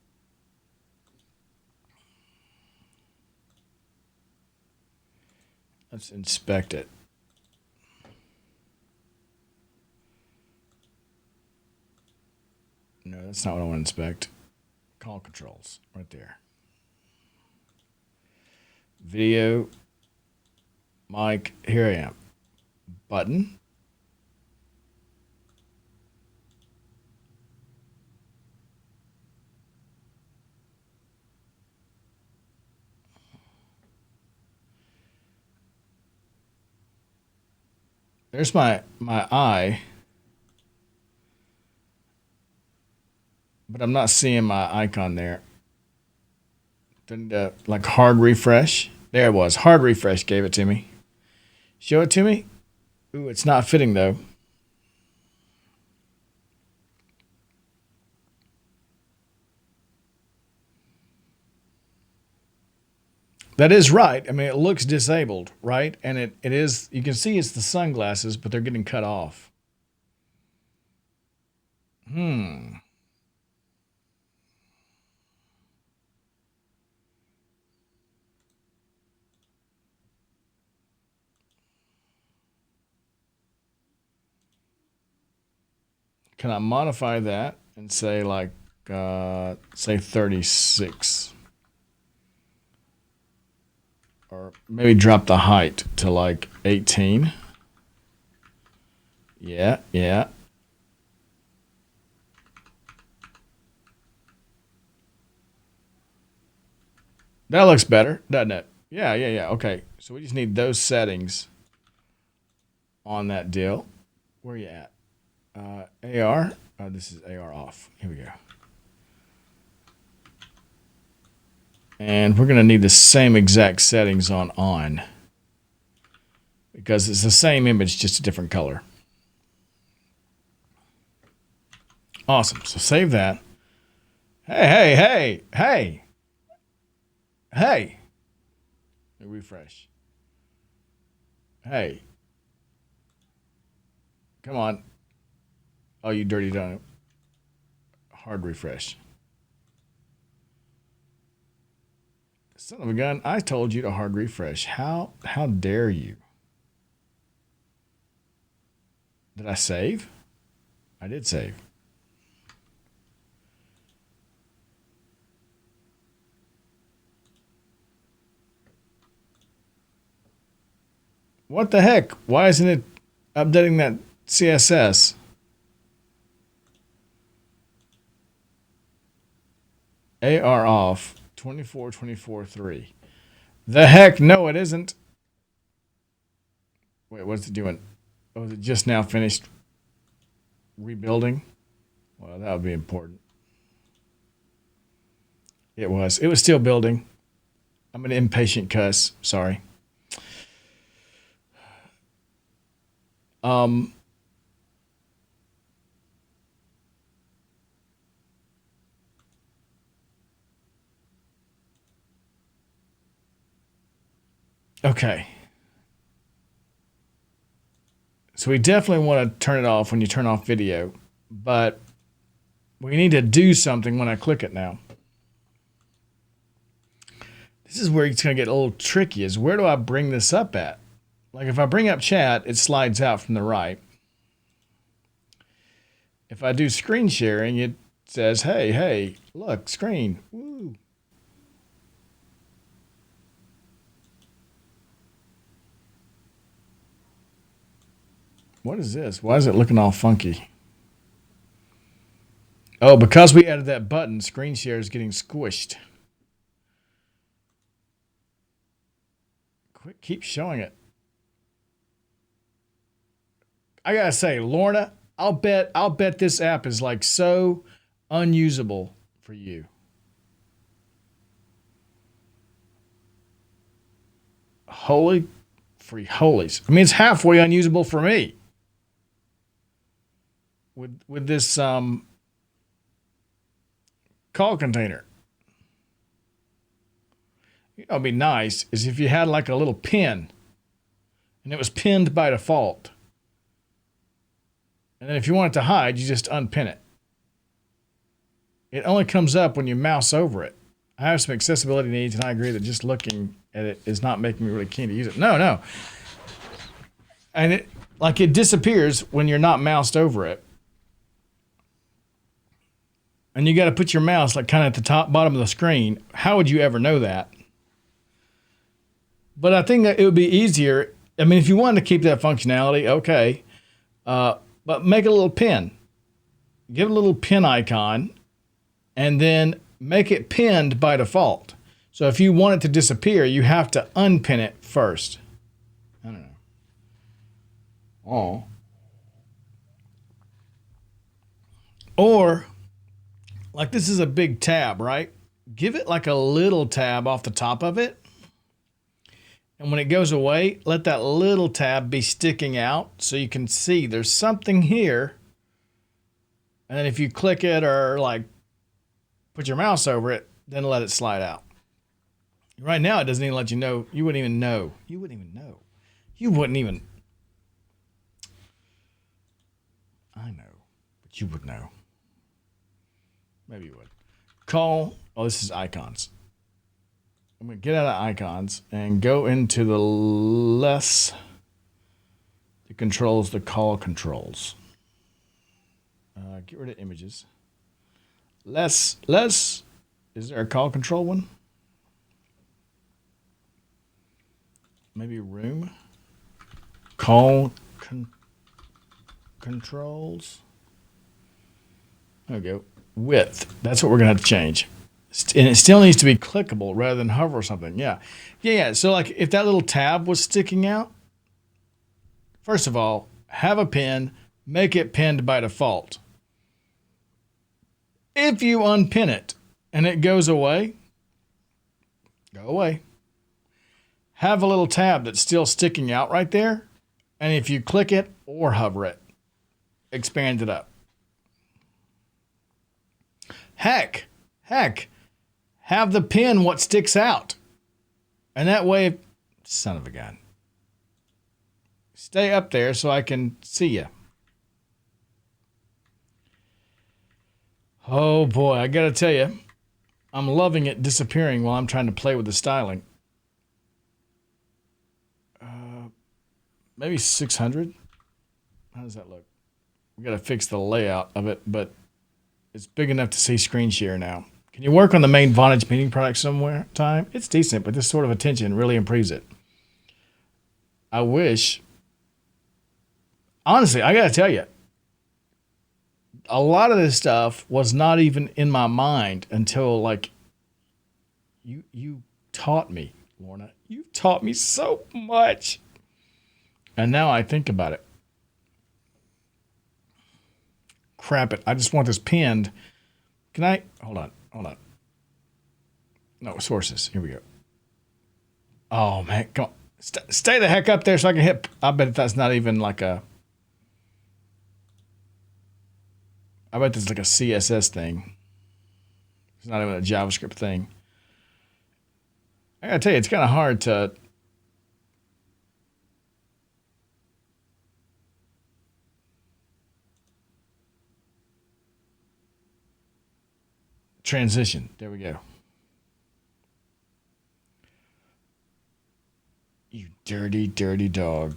Speaker 2: Let's inspect it. No, that's not what I want to inspect. Call controls, right there. Video, mic, here I am. Button. There's my eye, but I'm not seeing my icon there. Then like hard refresh. There it was. Hard refresh gave it to me. Show it to me. Ooh, it's not fitting though. That is right. I mean, it looks disabled, right? And it is, you can see it's the sunglasses, but they're getting cut off. Can I modify that and say like, say 36? Or maybe drop the height to like 18. Yeah. That looks better, doesn't it? Yeah. Okay, so we just need those settings on that deal. Where are you at? AR. This is AR off. Here we go. And we're going to need the same exact settings on because it's the same image, just a different color. Awesome. So save that. Hey. Refresh. Hey. Come on. Oh, you dirty donut. Hard refresh. Son of a gun, I told you to hard refresh. How dare you? Did I save? I did save. What the heck? Why isn't it updating that CSS? AR off 24.24.3. The heck? No, it isn't. Wait, what's it doing? Oh, is it just now finished rebuilding? Well, that would be important. It was. It was still building. I'm an impatient cuss. Sorry. Okay. So we definitely want to turn it off when you turn off video, but we need to do something when I click it now. This is where it's going to get a little tricky, is where do I bring this up at? Like if I bring up chat, it slides out from the right. If I do screen sharing, it says, hey, look, screen. Woo. What is this? Why is it looking all funky? Oh, because we added that button, screen share is getting squished. Keep showing it. I gotta say, Lorna, I'll bet this app is like so unusable for you. Holy free holies. I mean, it's halfway unusable for me. With this call container. You know, it'd be nice is if you had like a little pin and it was pinned by default. And then if you want it to hide, you just unpin it. It only comes up when you mouse over it. I have some accessibility needs, and I agree that just looking at it is not making me really keen to use it. No. And it disappears when you're not moused over it. And you got to put your mouse like kind of at the top bottom of the screen. How would you ever know that? But I think that it would be easier. I mean, if you wanted to keep that functionality, okay. But make a little pin. Give it a little pin icon, and then make it pinned by default. So if you want it to disappear, you have to unpin it first. I don't know. Oh. Or, like this is a big tab, right? Give it like a little tab off the top of it. And when it goes away, let that little tab be sticking out so you can see there's something here. And then if you click it or like put your mouse over it, then let it slide out. Right now, it doesn't even let you know. You wouldn't even know. You wouldn't even know. You wouldn't even. I know, but you would know. Maybe you would. Call. Oh, this is icons. I'm going to get out of icons and go into the less. It controls the call controls. Get rid of images. Less. Is there a call control one? Maybe room. Call controls. There we go. Width. That's what we're going to have to change. And it still needs to be clickable rather than hover or something. Yeah. So like if that little tab was sticking out, first of all, have a pin, make it pinned by default. If you unpin it and it goes away, go away. Have a little tab that's still sticking out right there. And if you click it or hover it, expand it up. Heck, have the pin what sticks out. And that way, son of a gun, stay up there so I can see you. Oh boy, I gotta tell you, I'm loving it disappearing while I'm trying to play with the styling. Maybe 600. How does that look? We gotta fix the layout of it, but it's big enough to see screen share now. Can you work on the main Vonage meeting product somewhere? Time? It's decent, but this sort of attention really improves it. I wish. Honestly, I gotta tell you, a lot of this stuff was not even in my mind until like you taught me, Lorna. You taught me so much. And now I think about it. Crap it. I just want this pinned. Can I? Hold on. No, sources. Here we go. Oh, man. Come on. Stay the heck up there so I can hit. I bet that's not even like a. I bet this is like a CSS thing. It's not even a JavaScript thing. I gotta tell you, it's kind of hard to. Transition. There we go. You dirty, dirty dog.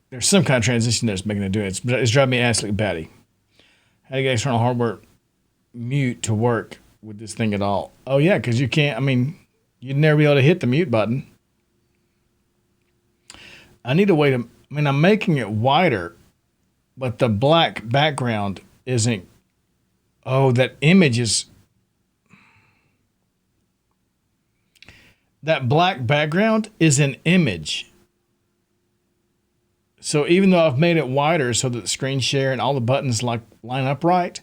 Speaker 2: there's some kind of transition that's making it do it. It's driving me absolutely batty. How do you get external hardware mute to work with this thing at all? Oh yeah, because you can't. I mean, you'd never be able to hit the mute button. I need a way to. I mean, I'm making it wider, but the black background isn't. Oh, that image is. That black background is an image. So even though I've made it wider so that the screen share and all the buttons like line up right,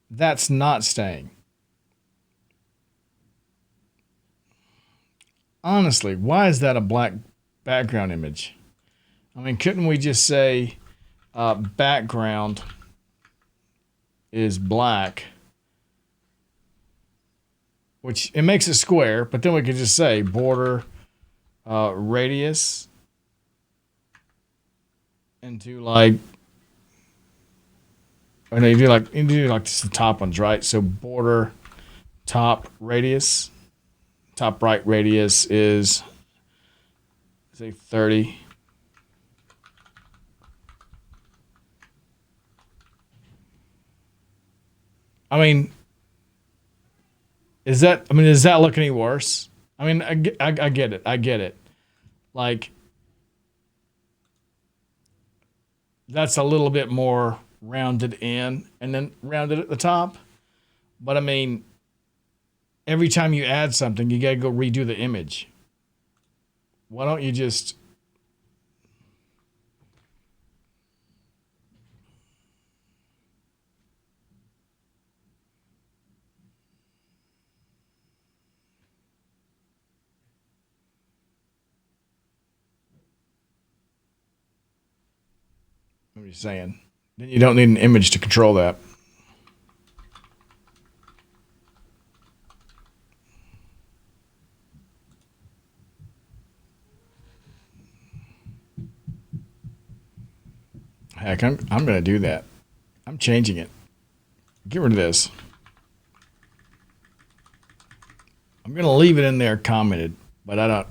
Speaker 2: that's not staying. Honestly, why is that a black background image? I mean, couldn't we just say background is black, which it makes it square, but then we could just say border radius into like, or no, you do like just the top ones, right? So border top radius, top right radius is say 30. I mean, does that look any worse? I mean, I get it. I get it. Like, that's a little bit more rounded in and then rounded at the top. But I mean, every time you add something, you got to go redo the image. Why don't you just... I'm just saying. Then you don't need an image to control that. Heck, I'm going to do that. I'm changing it. Get rid of this. I'm going to leave it in there commented, but I don't...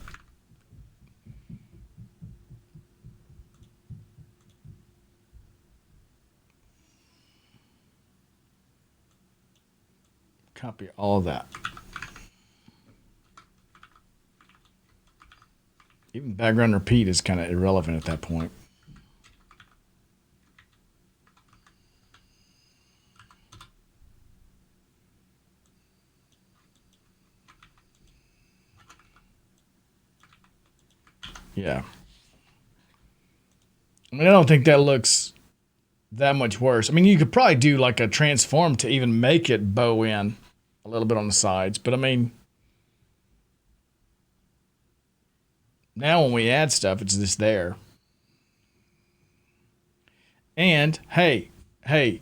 Speaker 2: Copy all of that. Even background repeat is kind of irrelevant at that point. Yeah. I mean, I don't think that looks that much worse. I mean, you could probably do like a transform to even make it bow in a little bit on the sides. But I mean, now when we add stuff, it's just there. And hey, okay,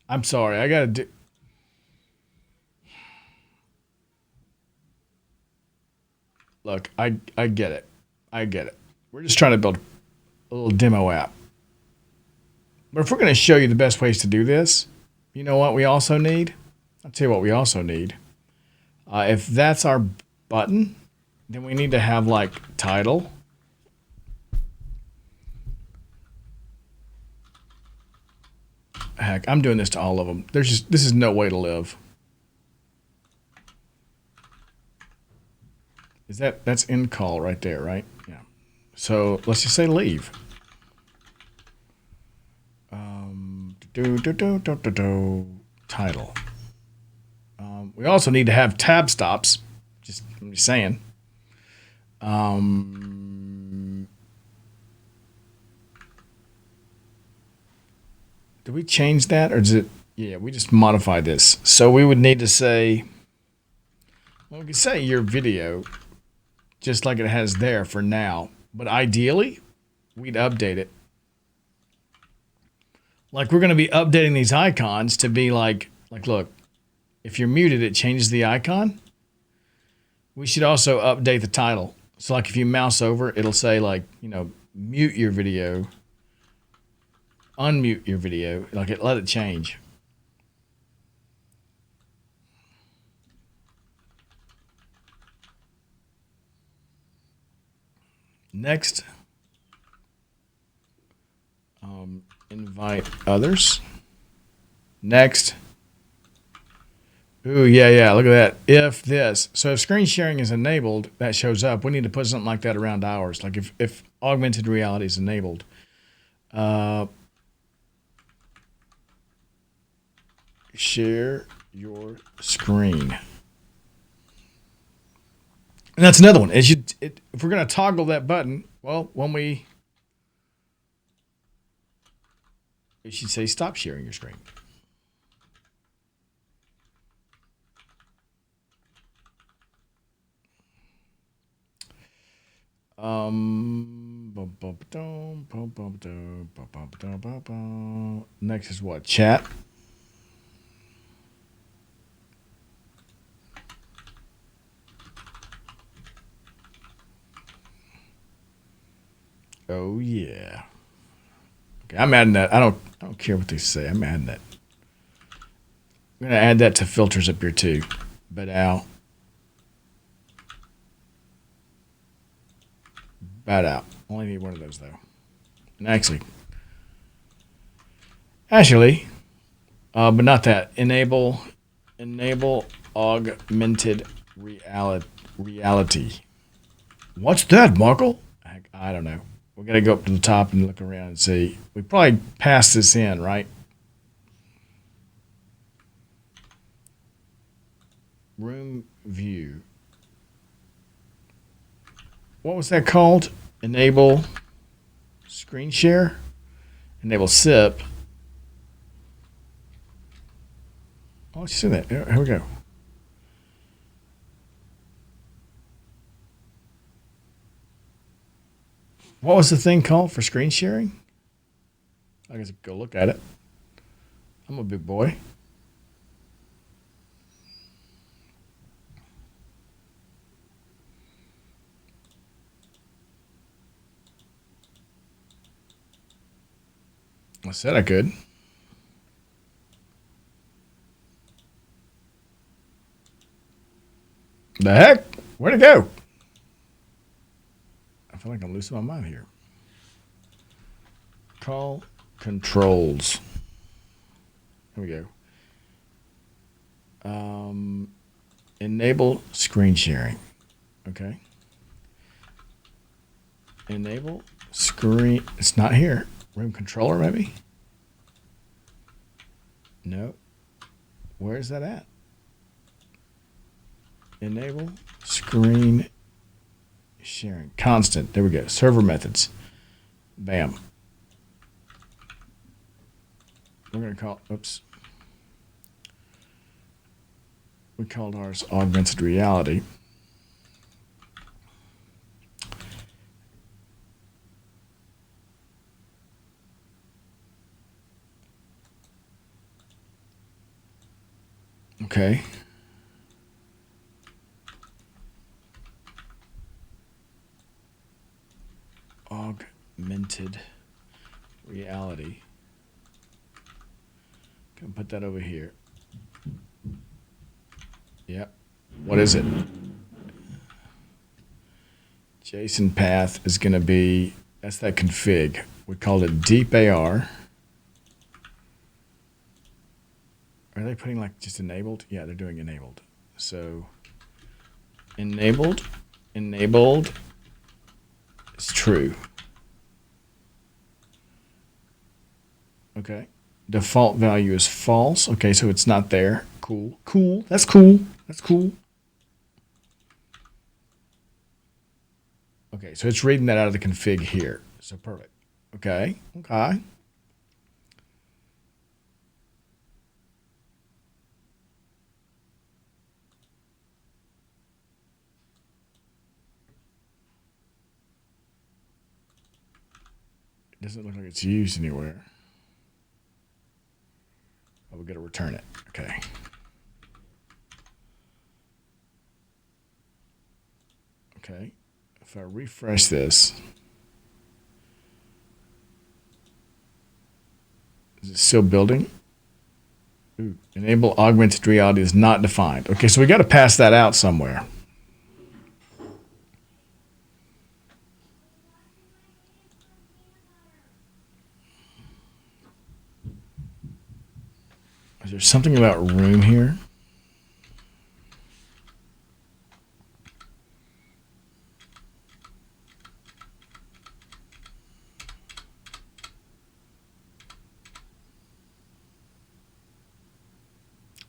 Speaker 2: I'm sorry. I got to do... Look, I get it. I get it. We're just trying to build a little demo app. But if we're going to show you the best ways to do this, you know what we also need? I'll tell you what we also need. If that's our button, then we need to have like title. Heck, I'm doing this to all of them. This is no way to live. That's end call right there, right? Yeah. So let's just say leave. Title. We also need to have tab stops. I'm just saying. Did we change that, or is it? Yeah, we just modified this. So we would need to say, well, we could say your video, just like it has there for now. But ideally, we'd update it. Like we're going to be updating these icons to be like, look, if you're muted, it changes the icon. We should also update the title. So like if you mouse over, it'll say like, mute your video, unmute your video, like let it change. Next, Invite others. Next. Ooh, yeah, look at that. If this. So if screen sharing is enabled, that shows up. We need to put something like that around ours. Like if augmented reality is enabled. Share your screen. And that's another one. If we're going to toggle that button, well, we should say stop sharing your screen. Next is what? Chat. Oh yeah. Okay, I'm adding that. I don't care what they say. I'm adding that. I'm gonna add that to filters up here too. But out. Bad out. Only need one of those though. And actually, but not that. Enable augmented reality. What's that, Michael? I don't know. We gotta go up to the top and look around and see. We probably passed this in, right? Room view. What was that called? Enable screen share. Enable SIP. Oh, let's see that. Here we go. What was the thing called for screen sharing? I guess go look at it. I'm a big boy. I said I could. The heck? Where'd it go? I feel like I'm losing my mind here. Call controls. Here we go. Enable screen sharing. Okay. Enable screen. It's not here. Room controller, maybe? No. Where's that at? Enable screen sharing. Constant. There we go. Server methods. Bam. We're going to call, oops. We called ours augmented reality. Okay. Augmented reality. Can put that over here. Yep. What is it? JSON path is going to be, that's that config. We called it deep AR. Are they putting like just enabled? Yeah, they're doing enabled. So enabled is true. Okay. Default value is false. Okay, so it's not there. Cool. Cool. That's cool. That's cool. Okay, so it's reading that out of the config here. So perfect. Okay. Okay. It doesn't look like it's used anywhere. Oh, we got to return it. Okay. Okay. If I refresh this, is it still building? Ooh, enable augmented reality is not defined. Okay, so we got to pass that out somewhere. Is there something about room here?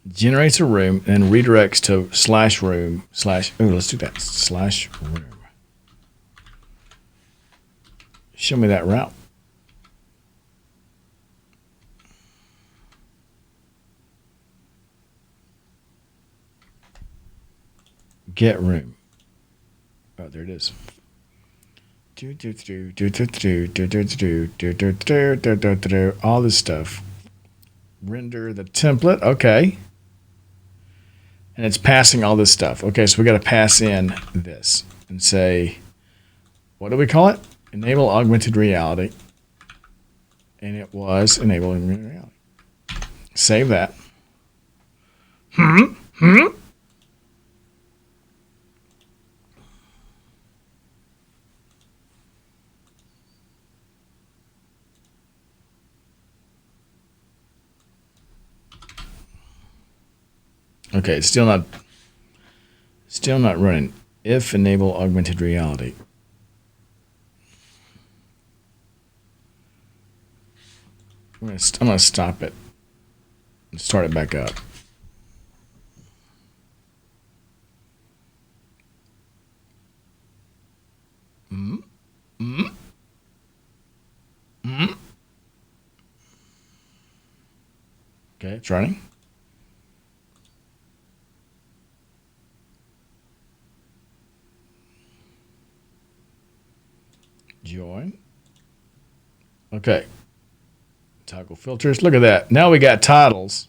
Speaker 2: Generates a room and redirects to /room / oh, let's do that. /room. Show me that route. Get room. Oh, there it is. All this stuff. Render the template. Okay. And it's passing all this stuff. Okay, so we got to pass in this and say, what do we call it? Enable augmented reality. And it was enable augmented reality. Save that. Okay, it's still not running. If enable augmented reality. I'm gonna stop it and start it back up. Okay, it's running. Join. Okay. Toggle filters. Look at that. Now we got titles.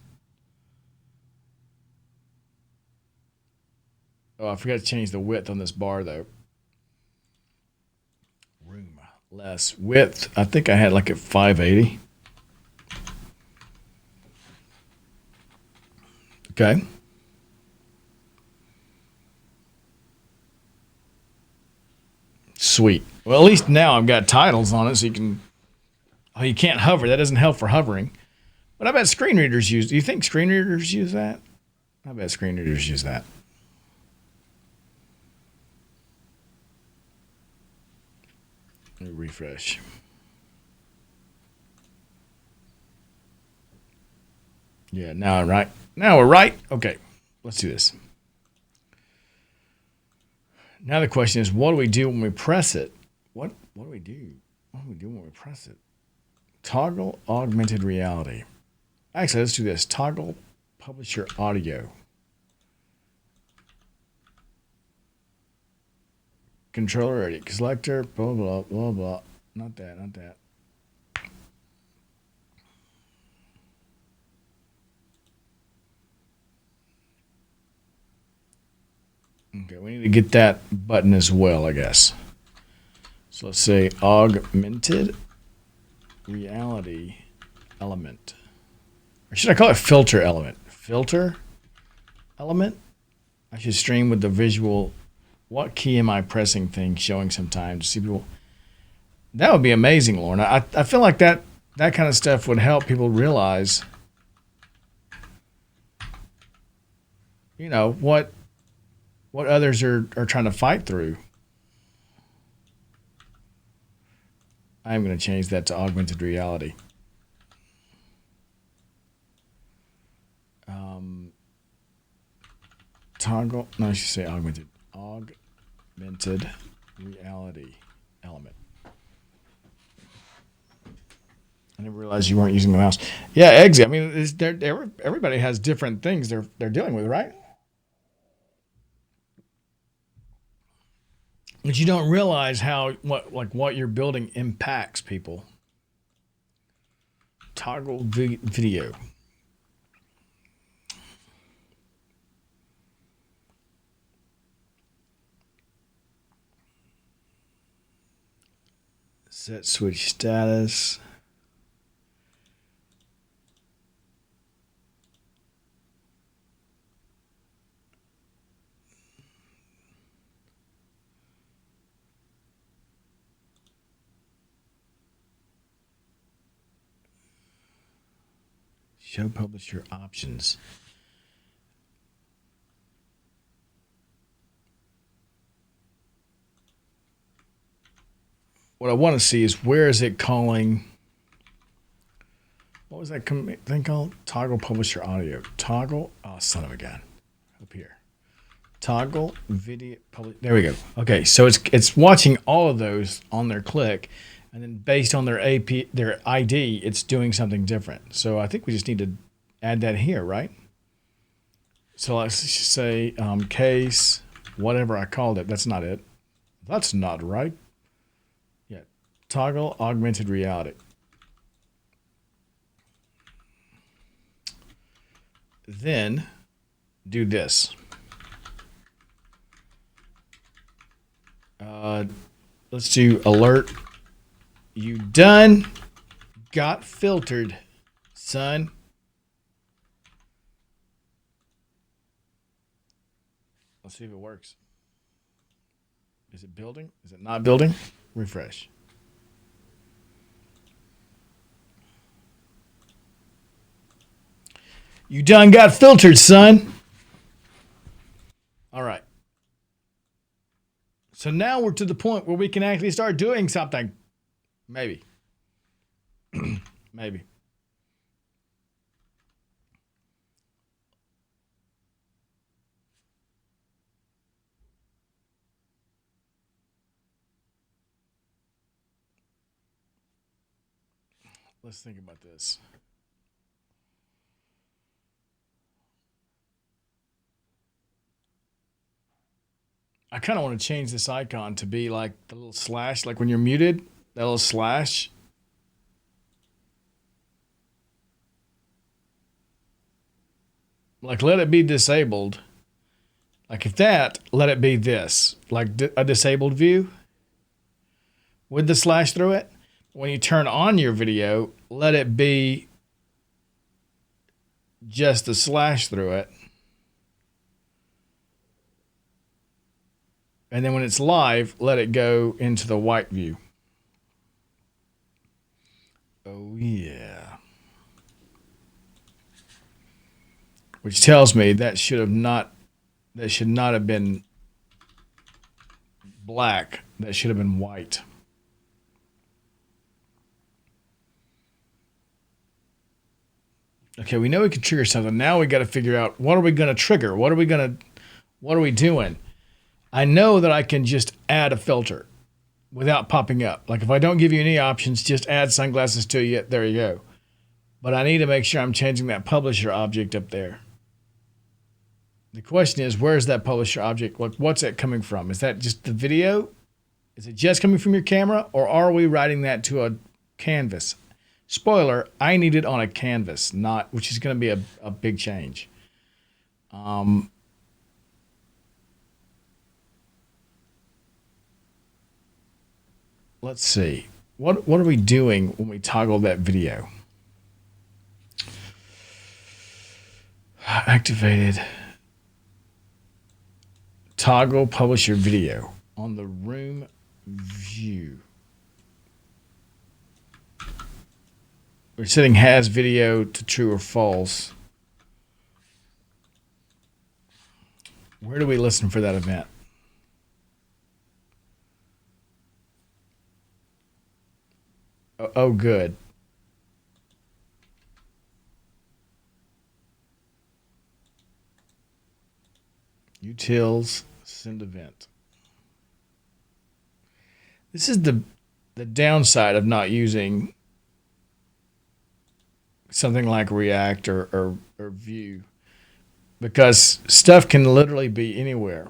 Speaker 2: Oh, I forgot to change the width on this bar though. Room less width. I think I had like at 580. Okay. Sweet. Well, at least now I've got titles on it, so you can. Oh, you can't hover. That doesn't help for hovering. But I bet screen readers use. Do you think screen readers use that? I bet screen readers use that. Let me refresh. Yeah, now I'm right. Now we're right. Okay, let's do this. Now the question is, what do we do when we press it? What do we do? What do we do when we press it? Toggle augmented reality. Actually, let's do this. Toggle publisher audio. Controller ready. Selector, blah, blah, blah, blah. Not that, not that. Okay, we need to get that button as well, I guess. So let's say augmented reality element. Or should I call it filter element? Filter element? I should stream with the visual. What key am I pressing thing showing some time to see people. That would be amazing, Lauren. I feel like that kind of stuff would help people realize, you know, what others are trying to fight through. I'm going to change that to augmented reality. Toggle, no, I should say augmented reality element. I never realized you weren't using the mouse. Yeah, Eggsy. I mean, everybody has different things they're dealing with, right? But you don't realize how what you're building impacts people. Toggle video. Set switch status. Show publisher options. What I want to see is where is it calling? What was that thing called? Toggle publisher audio. Toggle. Oh, son of a gun. Up here. Toggle video publish. There we go. Okay, so it's watching all of those on their click, and then based on their their ID, it's doing something different. So I think we just need to add that here, right? So let's say case whatever I called it. That's not it. That's not right. Yeah, toggle augmented reality. Then do this. Let's do alert. You done got filtered, son. Let's see if it works. Is it building? Is it not building? Refresh. You done got filtered, son. All right. So now we're to the point where we can actually start doing something. Maybe. Maybe. Let's think about this. I kind of want to change this icon to be like the little slash, like when you're muted, that little slash. Like let it be disabled. Like if that, let it be this, like a disabled view with the slash through it. When you turn on your video, let it be just the slash through it. And then when it's live, let it go into the white view. Oh, yeah. Which tells me that should not have been black. That should have been white. Okay, we know we can trigger something. Now we got to figure out what are we going to trigger? What are we doing? I know that I can just add a filter without popping up. Like if I don't give you any options, just add sunglasses to you. There you go. But I need to make sure I'm changing that publisher object up there. The question is, where's that publisher object? What's that coming from? Is that just the video? Is it just coming from your camera? Or are we writing that to a canvas? Spoiler, I need it on a canvas, which is going to be a big change. Let's see. What are we doing when we toggle that video? Activated. Toggle publisher video on the room view. We're setting has video to true or false. Where do we listen for that event? Oh, good. Utils, send event. This is the downside of not using something like React or Vue, because stuff can literally be anywhere.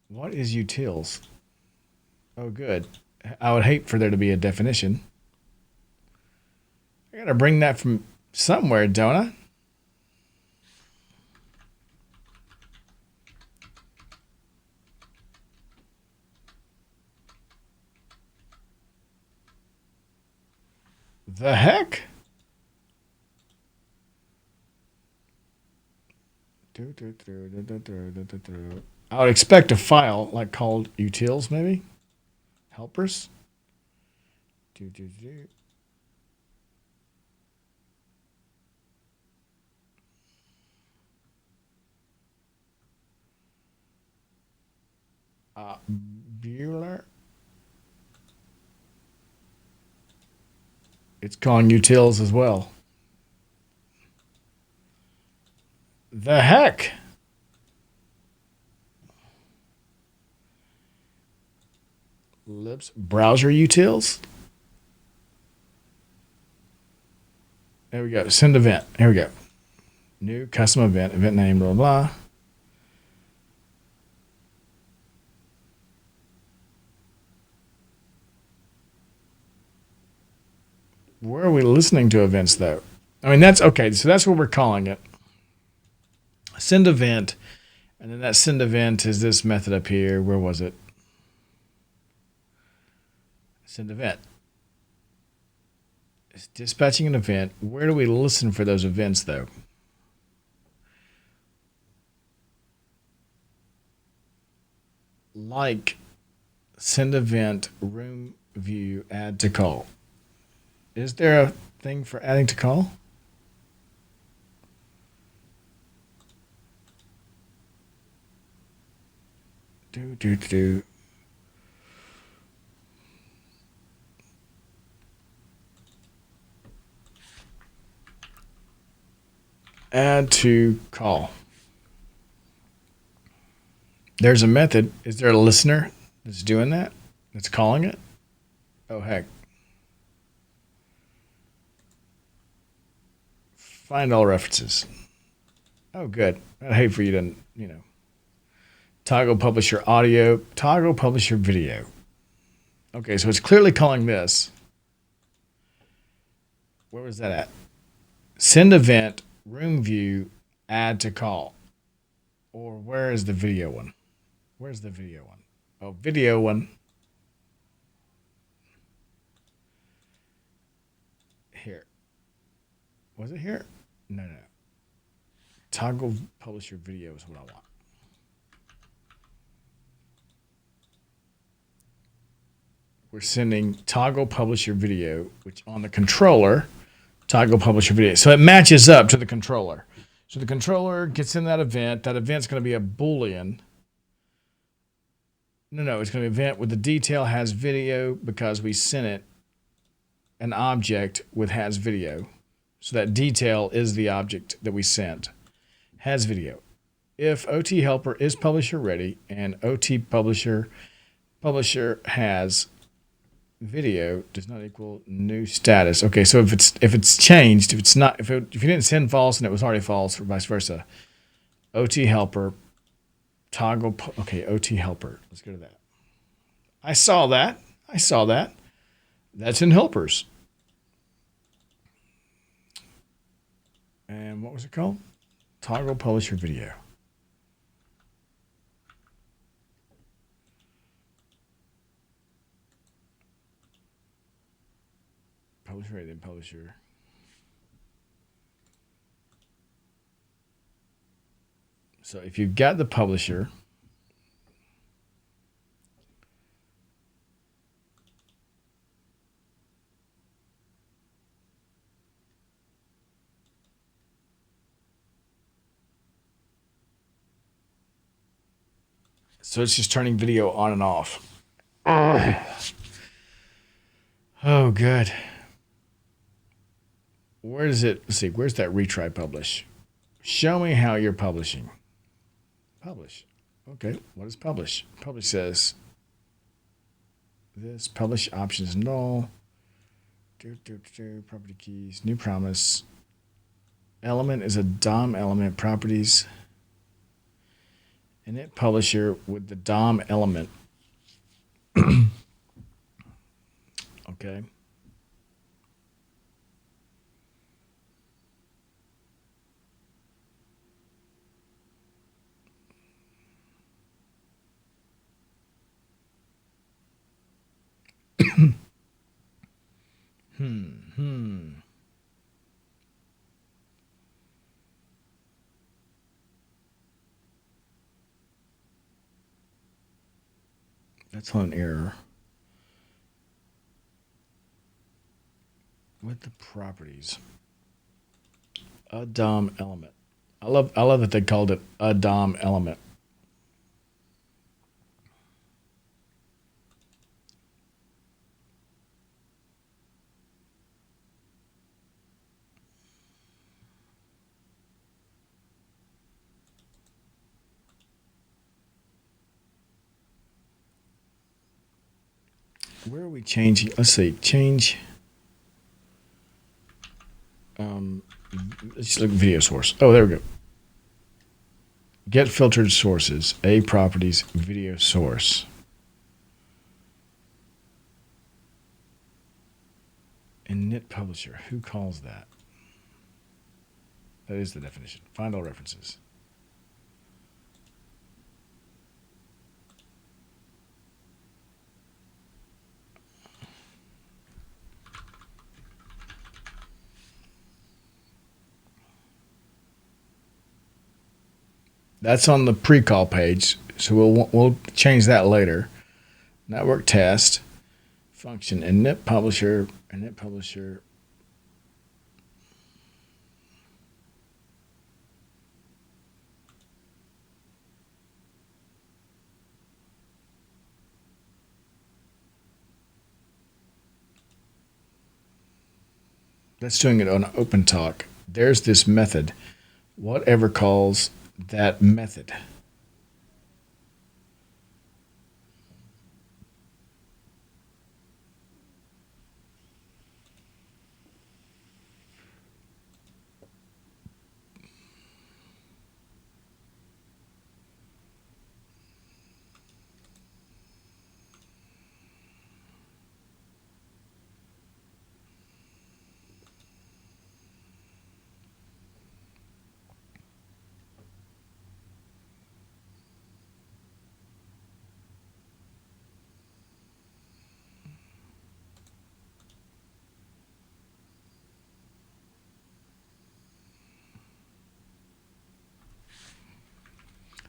Speaker 2: What is utils? Oh, good. I would hate for there to be a definition. I gotta bring that from somewhere, don't I? The heck? I would expect a file like called utils, maybe helpers. Do, do, do. Bueller. It's calling utils as well. The heck? Lips browser utils. There we go. Send event. Here we go. New custom event. Event name. Blah blah. Where are we listening to events though? I mean that's okay. So that's what we're calling it. Send event, and then that send event is this method up here. Where was it? Send event. It's dispatching an event. Where do we listen for those events though? Like send event, room view, add to call. Is there a thing for adding to call? Do. Add to call. There's a method. Is there a listener that's doing that? That's calling it? Oh, heck. Find all references. Oh, good. I'd hate for you to, toggle publish your audio, toggle publish your video. Okay, so it's clearly calling this. Where was that at? Send event, room view, add to call. Or where is the video one? Where's the video one? Oh, video one. Here. Was it here? No. Toggle publish your video is what I want. We're sending toggle publish your video, which on the controller, toggle publish your video. So it matches up to the controller. So the controller gets in that event. That event's going to be a Boolean. No, it's going to be an event with the detail has video because we sent it an object with has video. So that detail is the object that we sent. Has video. If OT helper is publisher ready and OT publisher has video does not equal new status. Okay, so if it's changed, if you didn't send false and it was already false or vice versa, OT helper toggle. Okay, OT helper. Let's go to that. I saw that. That's in helpers. And what was it called? Toggle publisher video. Publisher, then publisher. So if you've got the publisher, so it's just turning video on and off. Oh, good. Where is it? Let's see. Where's that retry publish? Show me how you're publishing. Publish. Okay. What is publish? Publish says this. Publish options null. Property keys. New promise. Element is a DOM element. Properties. Init publisher with the DOM element. Okay. That's on an error. with the properties. A DOM element. I love that they called it a DOM element. Where are we changing? Let's see. Change. Let's look at video source. Oh, there we go. Get filtered sources. A properties video source. Init publisher. Who calls that? That is the definition. Find all references. That's on the pre-call page, so we'll change that later. Network test function init publisher. That's doing it on OpenTalk. There's this method. Whatever calls that method.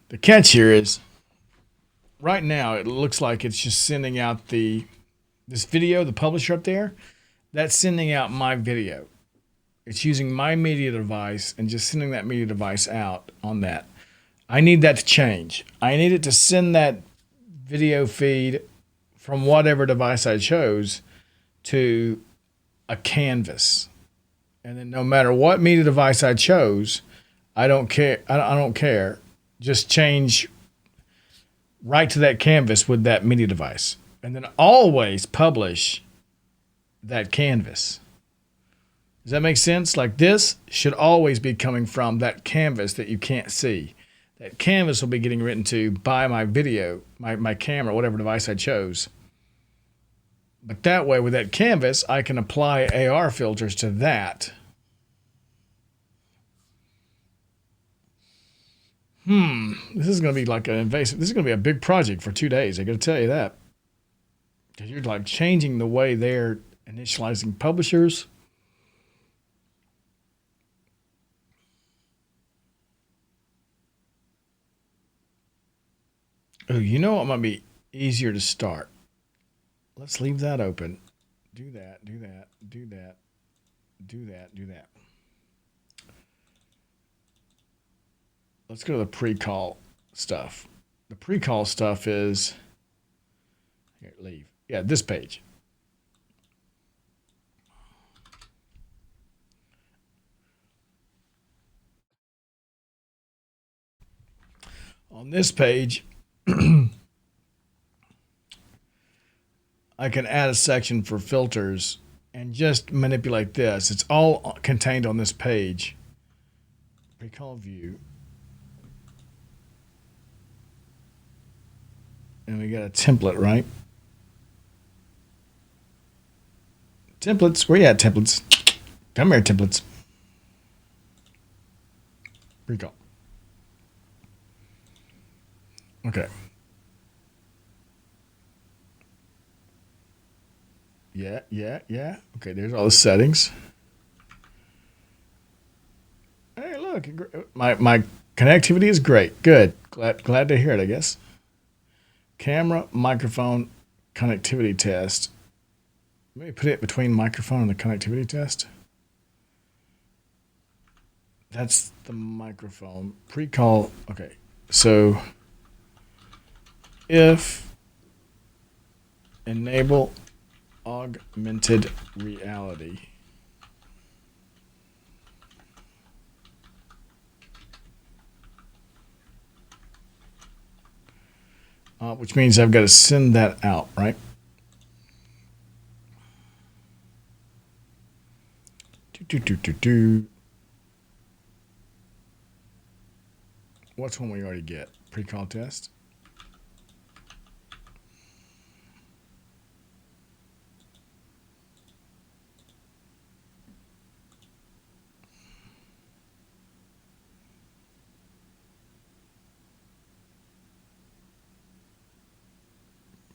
Speaker 2: The catch here is right now it looks like it's just sending out this video, the publisher up there, that's sending out my video. It's using my media device and just sending that media device out on that. I need that to change. I need it to send that video feed from whatever device I chose to a canvas. And then no matter what media device I chose, I don't care. I don't care. Just change right to that canvas with that media device. And then always publish that canvas. Does that make sense? Like this should always be coming from that canvas that you can't see. That canvas will be getting written to by my video, my camera, whatever device I chose. But that way, with that canvas, I can apply AR filters to that. This is going to be like an invasive. This is going to be a big project for 2 days. I got to tell you that. Because you're like changing the way they're initializing publishers. Oh, you know what might be easier to start? Let's leave that open. Do that, do that, do that, do that, do that. Let's go to the pre-call stuff. The pre-call stuff is, here, leave. Yeah, this page. On this page, I can add a section for filters and just manipulate this. It's all contained on this page. Pre-call view. And we got a template, right? Templates. Where you at, templates? Come here, templates. Pre-call. Okay. Yeah. Okay, there's all the settings. Hey, look, my connectivity is great. Good. Glad to hear it, I guess. Camera, microphone, connectivity test. Let me put it between microphone and the connectivity test. That's the microphone. Pre-call. Okay. So if enable augmented reality. Which means I've got to send that out, right? What's one we already get? Pre-call test.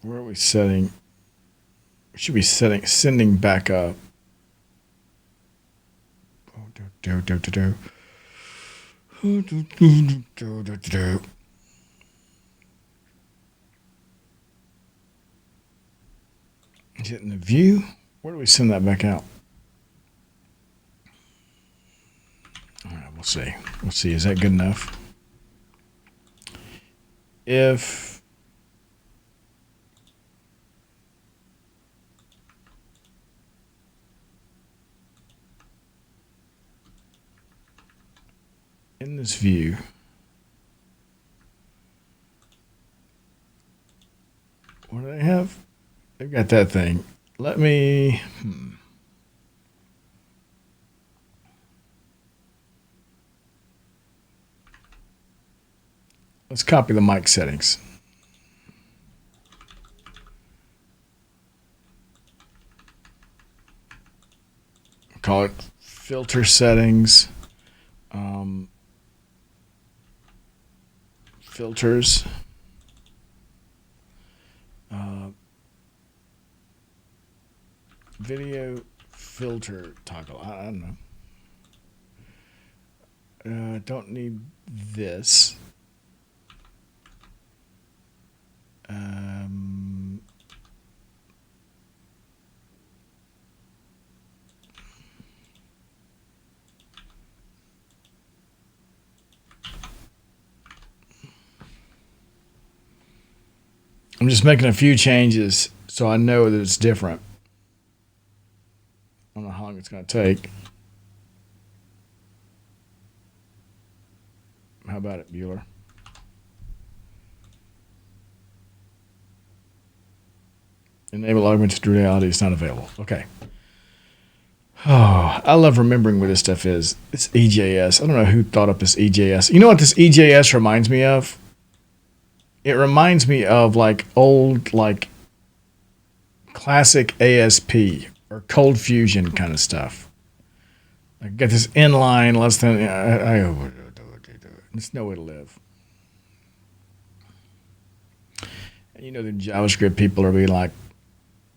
Speaker 2: Where are we setting? We should be sending back up. Is it in the view? Where do we send that back out? All right, we'll see. We'll see. Is that good enough? If in this view, what do they have? They've got that thing. Let me. Let's copy the mic settings. Call it filter settings. Filters. Video filter toggle. I don't know. Don't need this. I'm just making a few changes so I know that it's different. I don't know how long it's going to take. How about it, Bueller? Enable augmented reality is not available. Okay. Oh, I love remembering what this stuff is. It's EJS. I don't know who thought up this EJS. You know what this EJS reminds me of? It reminds me of like old, like classic ASP or Cold Fusion kind of stuff. I got this inline less than. There's no way to live. And you know the JavaScript people are being like,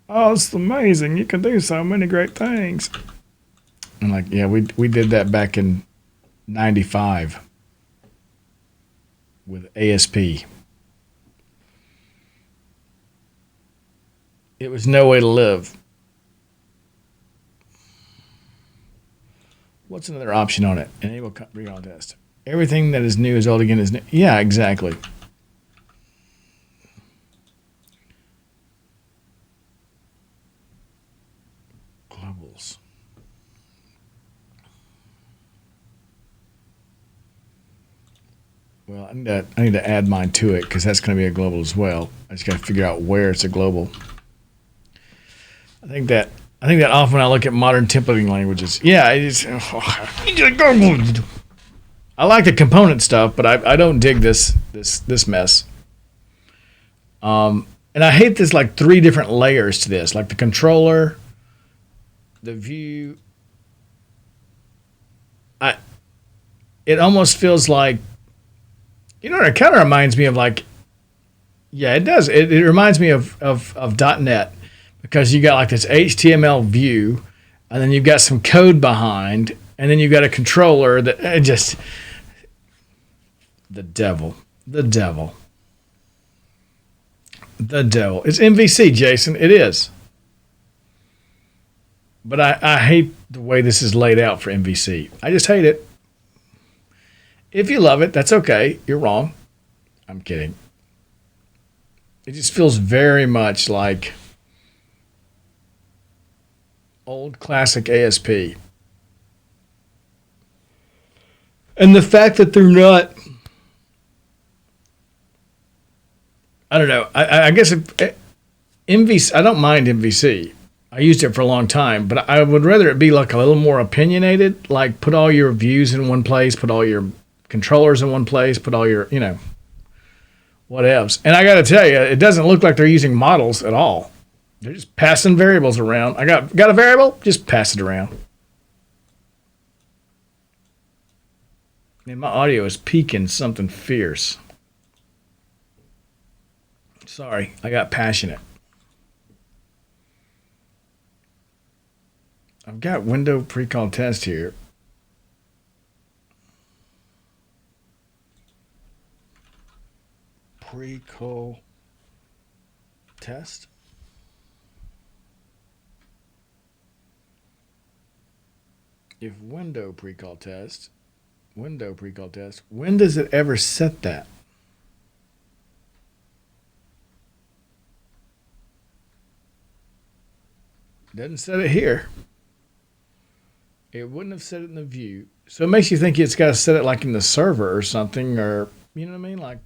Speaker 2: "Oh, it's amazing! You can do so many great things." I'm like, yeah, we did that back in '95 with ASP. It was no way to live. What's another option on it? Enable recall test. Everything that is new is old again is new. Yeah, exactly. Globals. Well, I need to add mine to it because that's going to be a global as well. I just got to figure out where it's a global. I think that often when I look at modern templating languages, yeah, I like the component stuff, but I don't dig this mess. And I hate there's like 3 different layers to this, like the controller, the view. It almost feels like, you know, it kind of reminds me of like, yeah, it does. It reminds me of .NET. Because you got like this HTML view, and then you've got some code behind, and then you've got a controller that just the devil. It's MVC, Jason. It is. But I hate the way this is laid out for MVC. I just hate it. If you love it, that's okay. You're wrong. I'm kidding. It just feels very much like old classic ASP. And the fact that they're not, I don't know. I guess MVC, I don't mind MVC. I used it for a long time, but I would rather it be like a little more opinionated, like put all your views in one place, put all your controllers in one place, put all your, whatevs. And I got to tell you, it doesn't look like they're using models at all. They're just passing variables around. I got a variable, just pass it around. Man, my audio is peaking something fierce. Sorry, I got passionate. I've got window pre-call test here. Pre-call test. If window pre-call test, when does it ever set that? Doesn't set it here. It wouldn't have set it in the view. So it makes you think it's got to set it like in the server or something, or, you know what I mean? Like,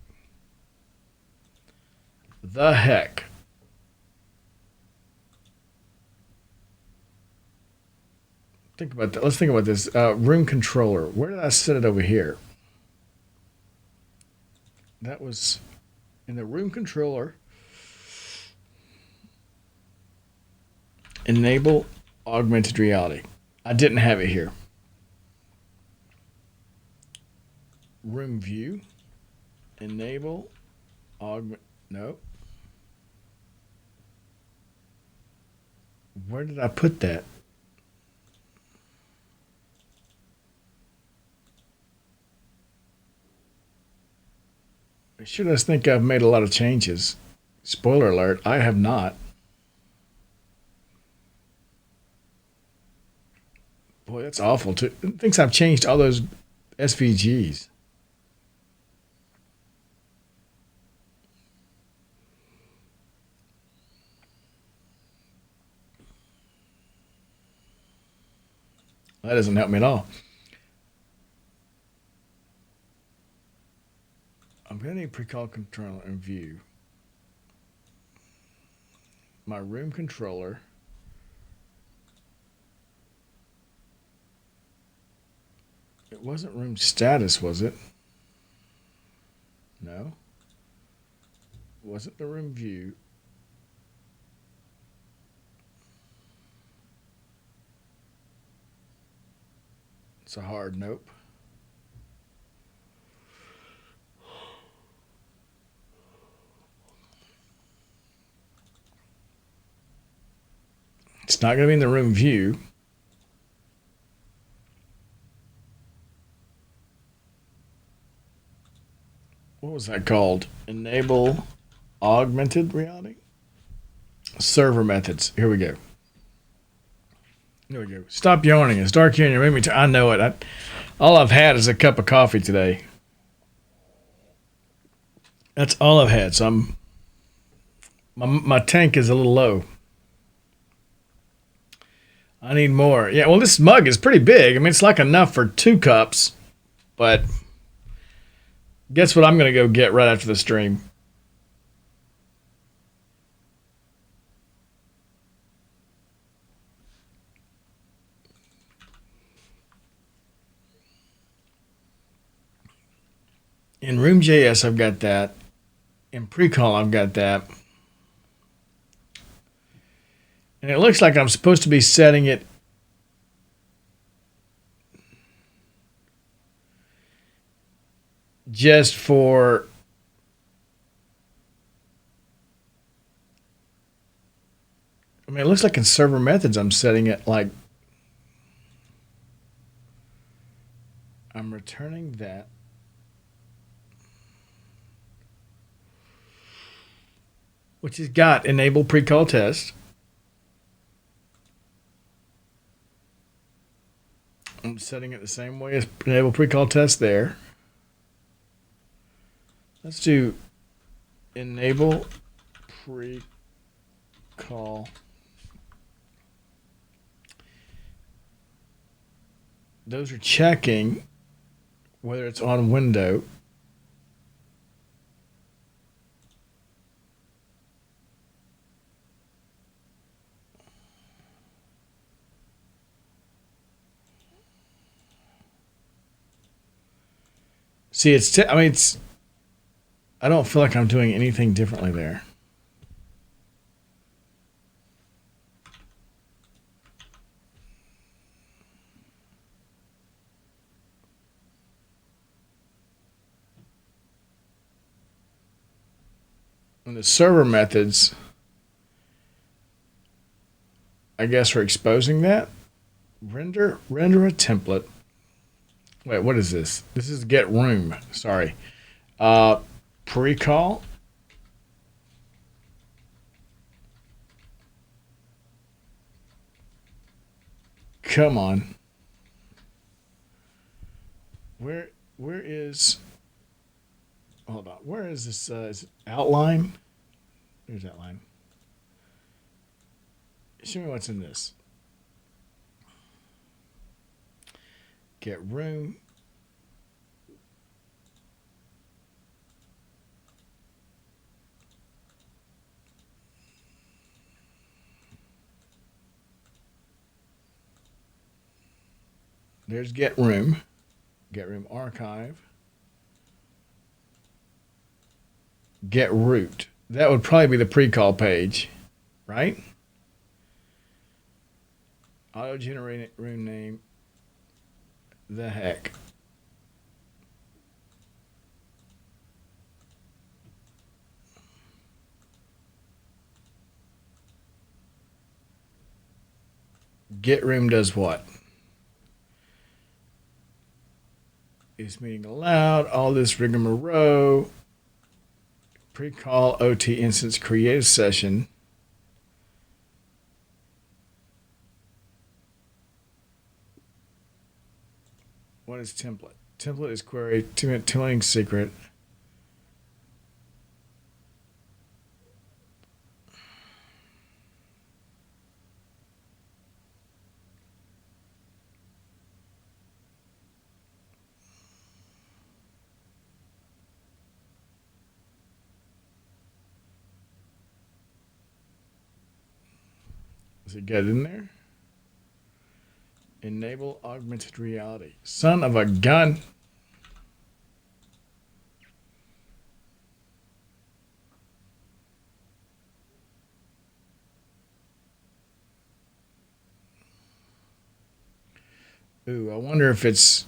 Speaker 2: the heck? Think about that. Let's think about this. Room controller. Where did I set it over here? That was in the room controller. Enable augmented reality. I didn't have it here. Room view. Enable augment. No. Where did I put that? I sure does think I've made a lot of changes. Spoiler alert, I have not. Boy, that's awful too. It thinks I've changed all those SVGs. That doesn't help me at all. I'm going to need pre-call controller and view. My room controller. It wasn't room status, was it? No. It wasn't the room view. It's a hard nope. It's not going to be in the room view. What was that called? Enable augmented reality? Server methods. Here we go. Here we go. Stop yawning. It's dark here in your room. I know it. All I've had is a cup of coffee today. That's all I've had. So my tank is a little low. I need more. Yeah, well, this mug is pretty big. I mean, it's like enough for 2 cups, but guess what I'm going to go get right after the stream? In Room.js, I've got that. In Precall, I've got that. And it looks like I'm supposed to be setting it just for I mean, it looks like in server methods I'm setting it like I'm returning that. Which has got enable pre-call test. I'm setting it the same way as enable pre-call test there. Let's do enable pre-call. Those are checking whether it's on window. See, I don't feel like I'm doing anything differently there. And the server methods, I guess, are exposing that. Render a template. Wait, what is this? This is get room. Sorry. Pre-call. Come on. Where is? Hold on. Where is this? Is it outline? There's outline. Show me what's in this. Get room. There's get room. Get room archive. Get root. That would probably be the pre-call page, right? Auto-generate room name. The heck. Get room does what? Is meeting allowed? All this rigmarole. Pre-call OT instance create a session. What is template? Template is query tooling secret. Does it get in there? Enable augmented reality. Son of a gun. Ooh, I wonder if it's.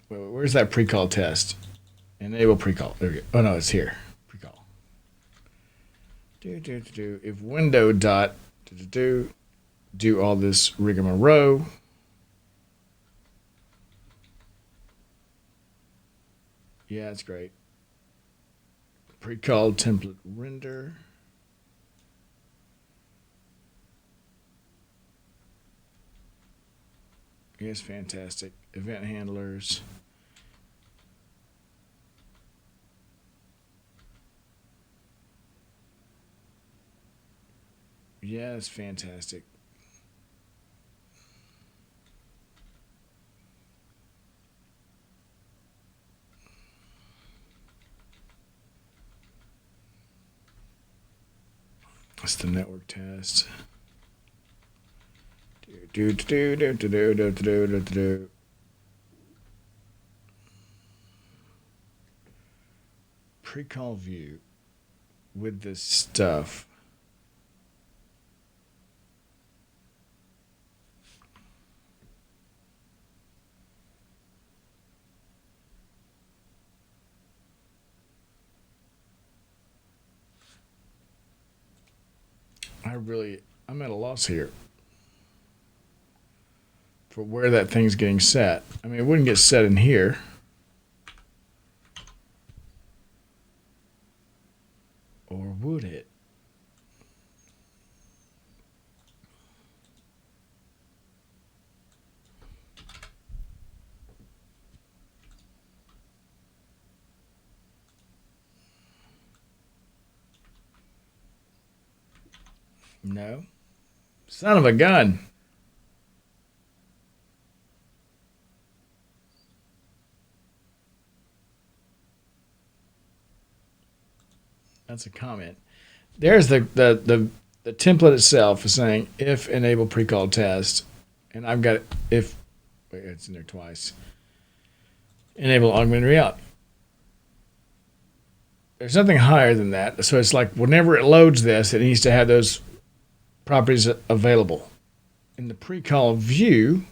Speaker 2: Wait, where's that pre-call test? Enable pre-call. There we go. Oh no, it's here. Pre-call. If window dot do all this rigmarole. Yeah, it's great. Pre-call template render. Yes, fantastic. Event handlers. Yeah, it's fantastic. That's the network test. Pre-call view with this stuff. I'm at a loss here for where that thing's getting set. I mean, it wouldn't get set in here. Or would it? No. Son of a gun. That's a comment. There's the template itself is saying if enable pre-call test, and I've got if wait, it's in there twice. Enable augmented reality. There's nothing higher than that, so it's like whenever it loads this, it needs to have those properties available. In the pre-call view,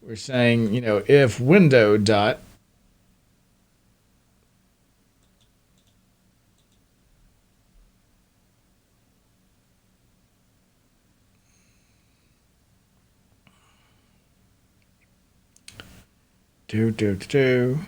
Speaker 2: we're saying if window dot do.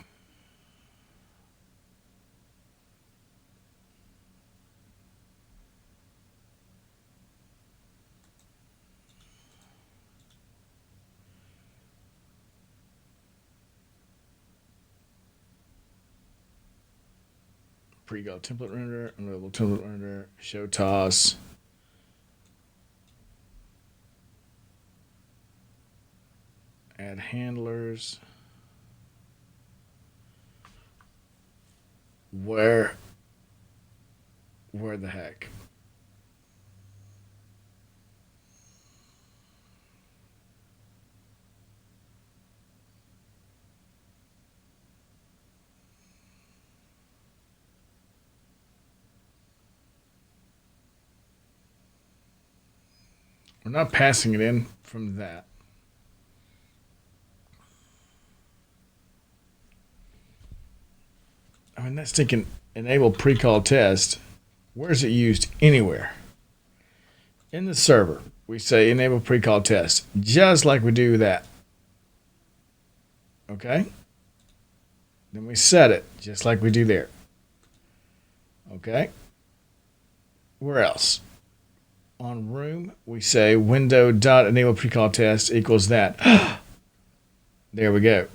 Speaker 2: Pre-call template renderer, unavailable template renderer, show toss. Add handlers. Where the heck? We're not passing it in from that. I mean, that's thinking enable pre-call test. Where is it used? Anywhere. In the server, we say enable pre-call test, just like we do that. Okay? Then we set it, just like we do there. Okay? Where else? On room, we say window dot enable pre-call test equals that. There we go.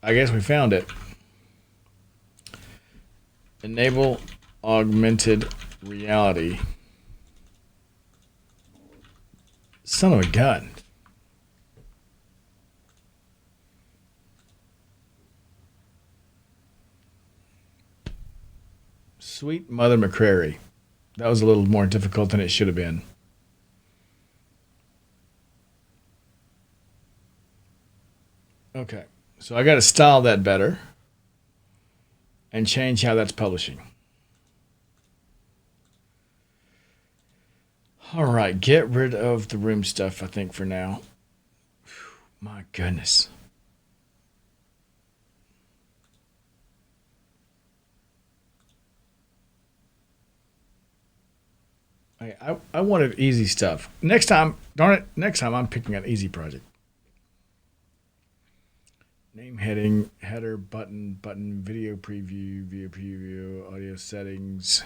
Speaker 2: I guess we found it. Enable augmented reality. Son of a gun. Sweet Mother McCrary. That was a little more difficult than it should have been. Okay, so I got to style that better and change how that's publishing. All right, get rid of the room stuff, I think, for now. Whew, my goodness. I wanted easy stuff. Next time, darn it, next time I'm picking an easy project. Name heading, header, button, video preview, audio settings.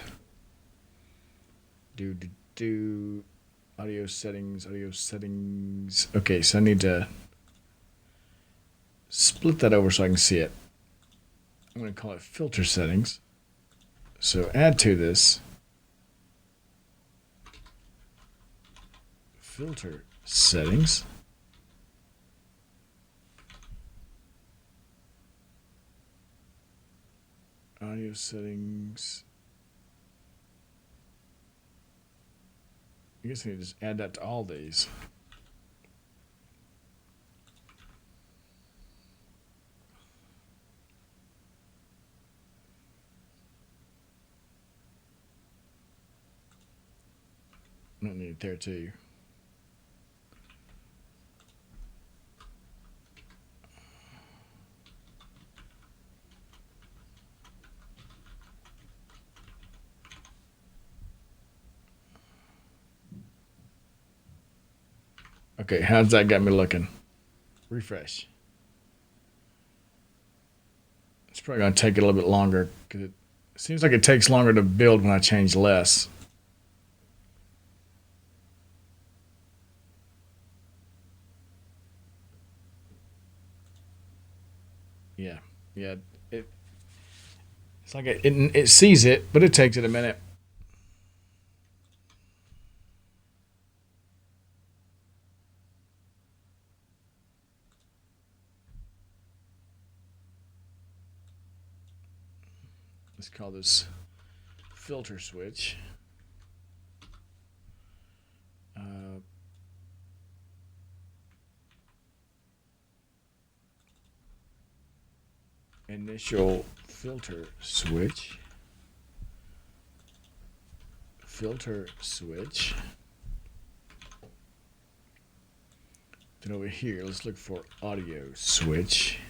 Speaker 2: Audio settings. Okay, so I need to split that over so I can see it. I'm going to call it filter settings. So add to this filter settings. Audio settings. I guess I need to just add that to all these. I don't need it there too. Okay, how's that got me looking? Refresh. It's probably going to take it a little bit longer because it seems like it takes longer to build when I change less. Yeah. It's like it sees it, but it takes it a minute. Let's call this filter switch. Initial filter switch. Filter switch. Then over here, let's look for audio switch.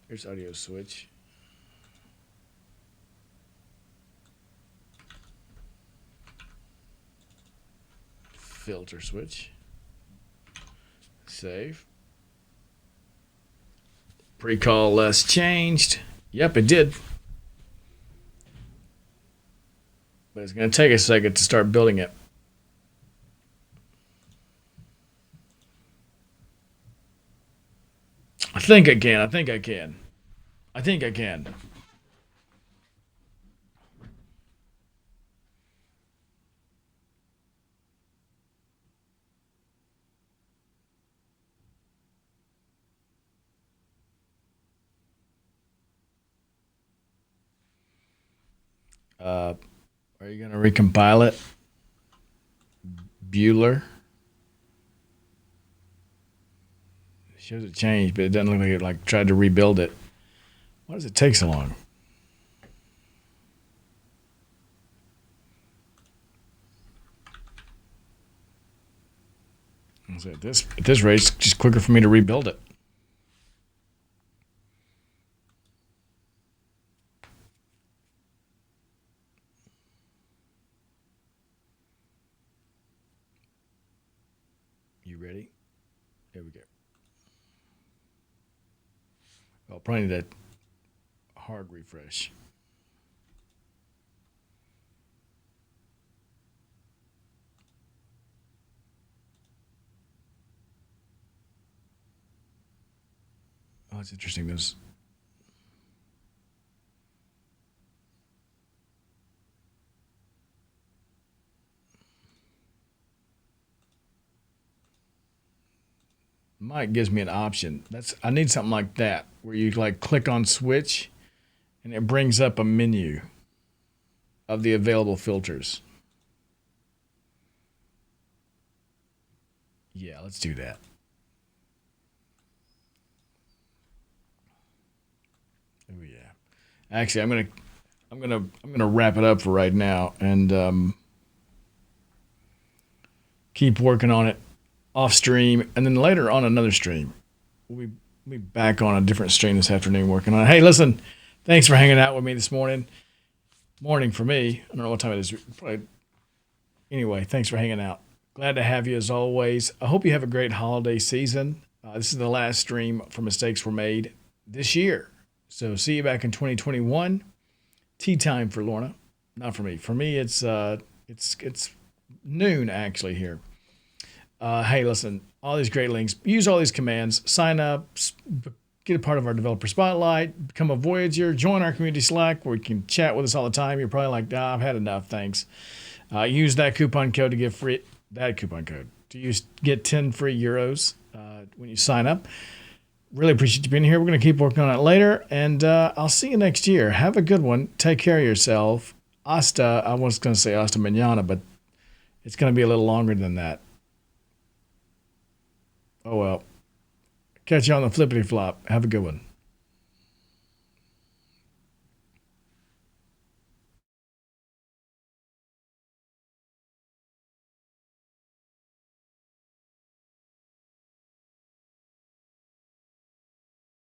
Speaker 2: Here's audio switch. Filter switch. Save. Pre-call less changed. Yep, it did. But it's going to take a second to start building it. I think I can. Are you going to recompile it? Bueller. It shows it changed, but it doesn't look like it tried to rebuild it. Why does it take so long? So at this rate, it's just quicker for me to rebuild it. You ready? There we go. I'll probably need that hard refresh. Oh, it's interesting. This mic gives me an option. I need something like that where you like click on switch and it brings up a menu of the available filters. Yeah, let's do that. Oh yeah. Actually, I'm gonna wrap it up for right now and keep working on it off stream, and then later on another stream. We'll be back on a different stream this afternoon working on it. Hey, listen, thanks for hanging out with me this morning. Morning for me. I don't know what time it is. Probably. Anyway, thanks for hanging out. Glad to have you as always. I hope you have a great holiday season. This is the last stream for Mistakes Were Made this year. So see you back in 2021. Tea time for Lorna. Not for me. For me, it's noon actually here. Hey, listen, all these great links. Use all these commands. Sign up. Get a part of our developer spotlight. Become a Voyager. Join our community Slack where you can chat with us all the time. You're probably like, I've had enough. Thanks. Use that coupon code to get free. That coupon code to get 10 free euros when you sign up. Really appreciate you being here. We're going to keep working on it later, and I'll see you next year. Have a good one. Take care of yourself. I was going to say hasta mañana, but it's going to be a little longer than that. Oh, well. Catch you on the flippity flop. Have a good one.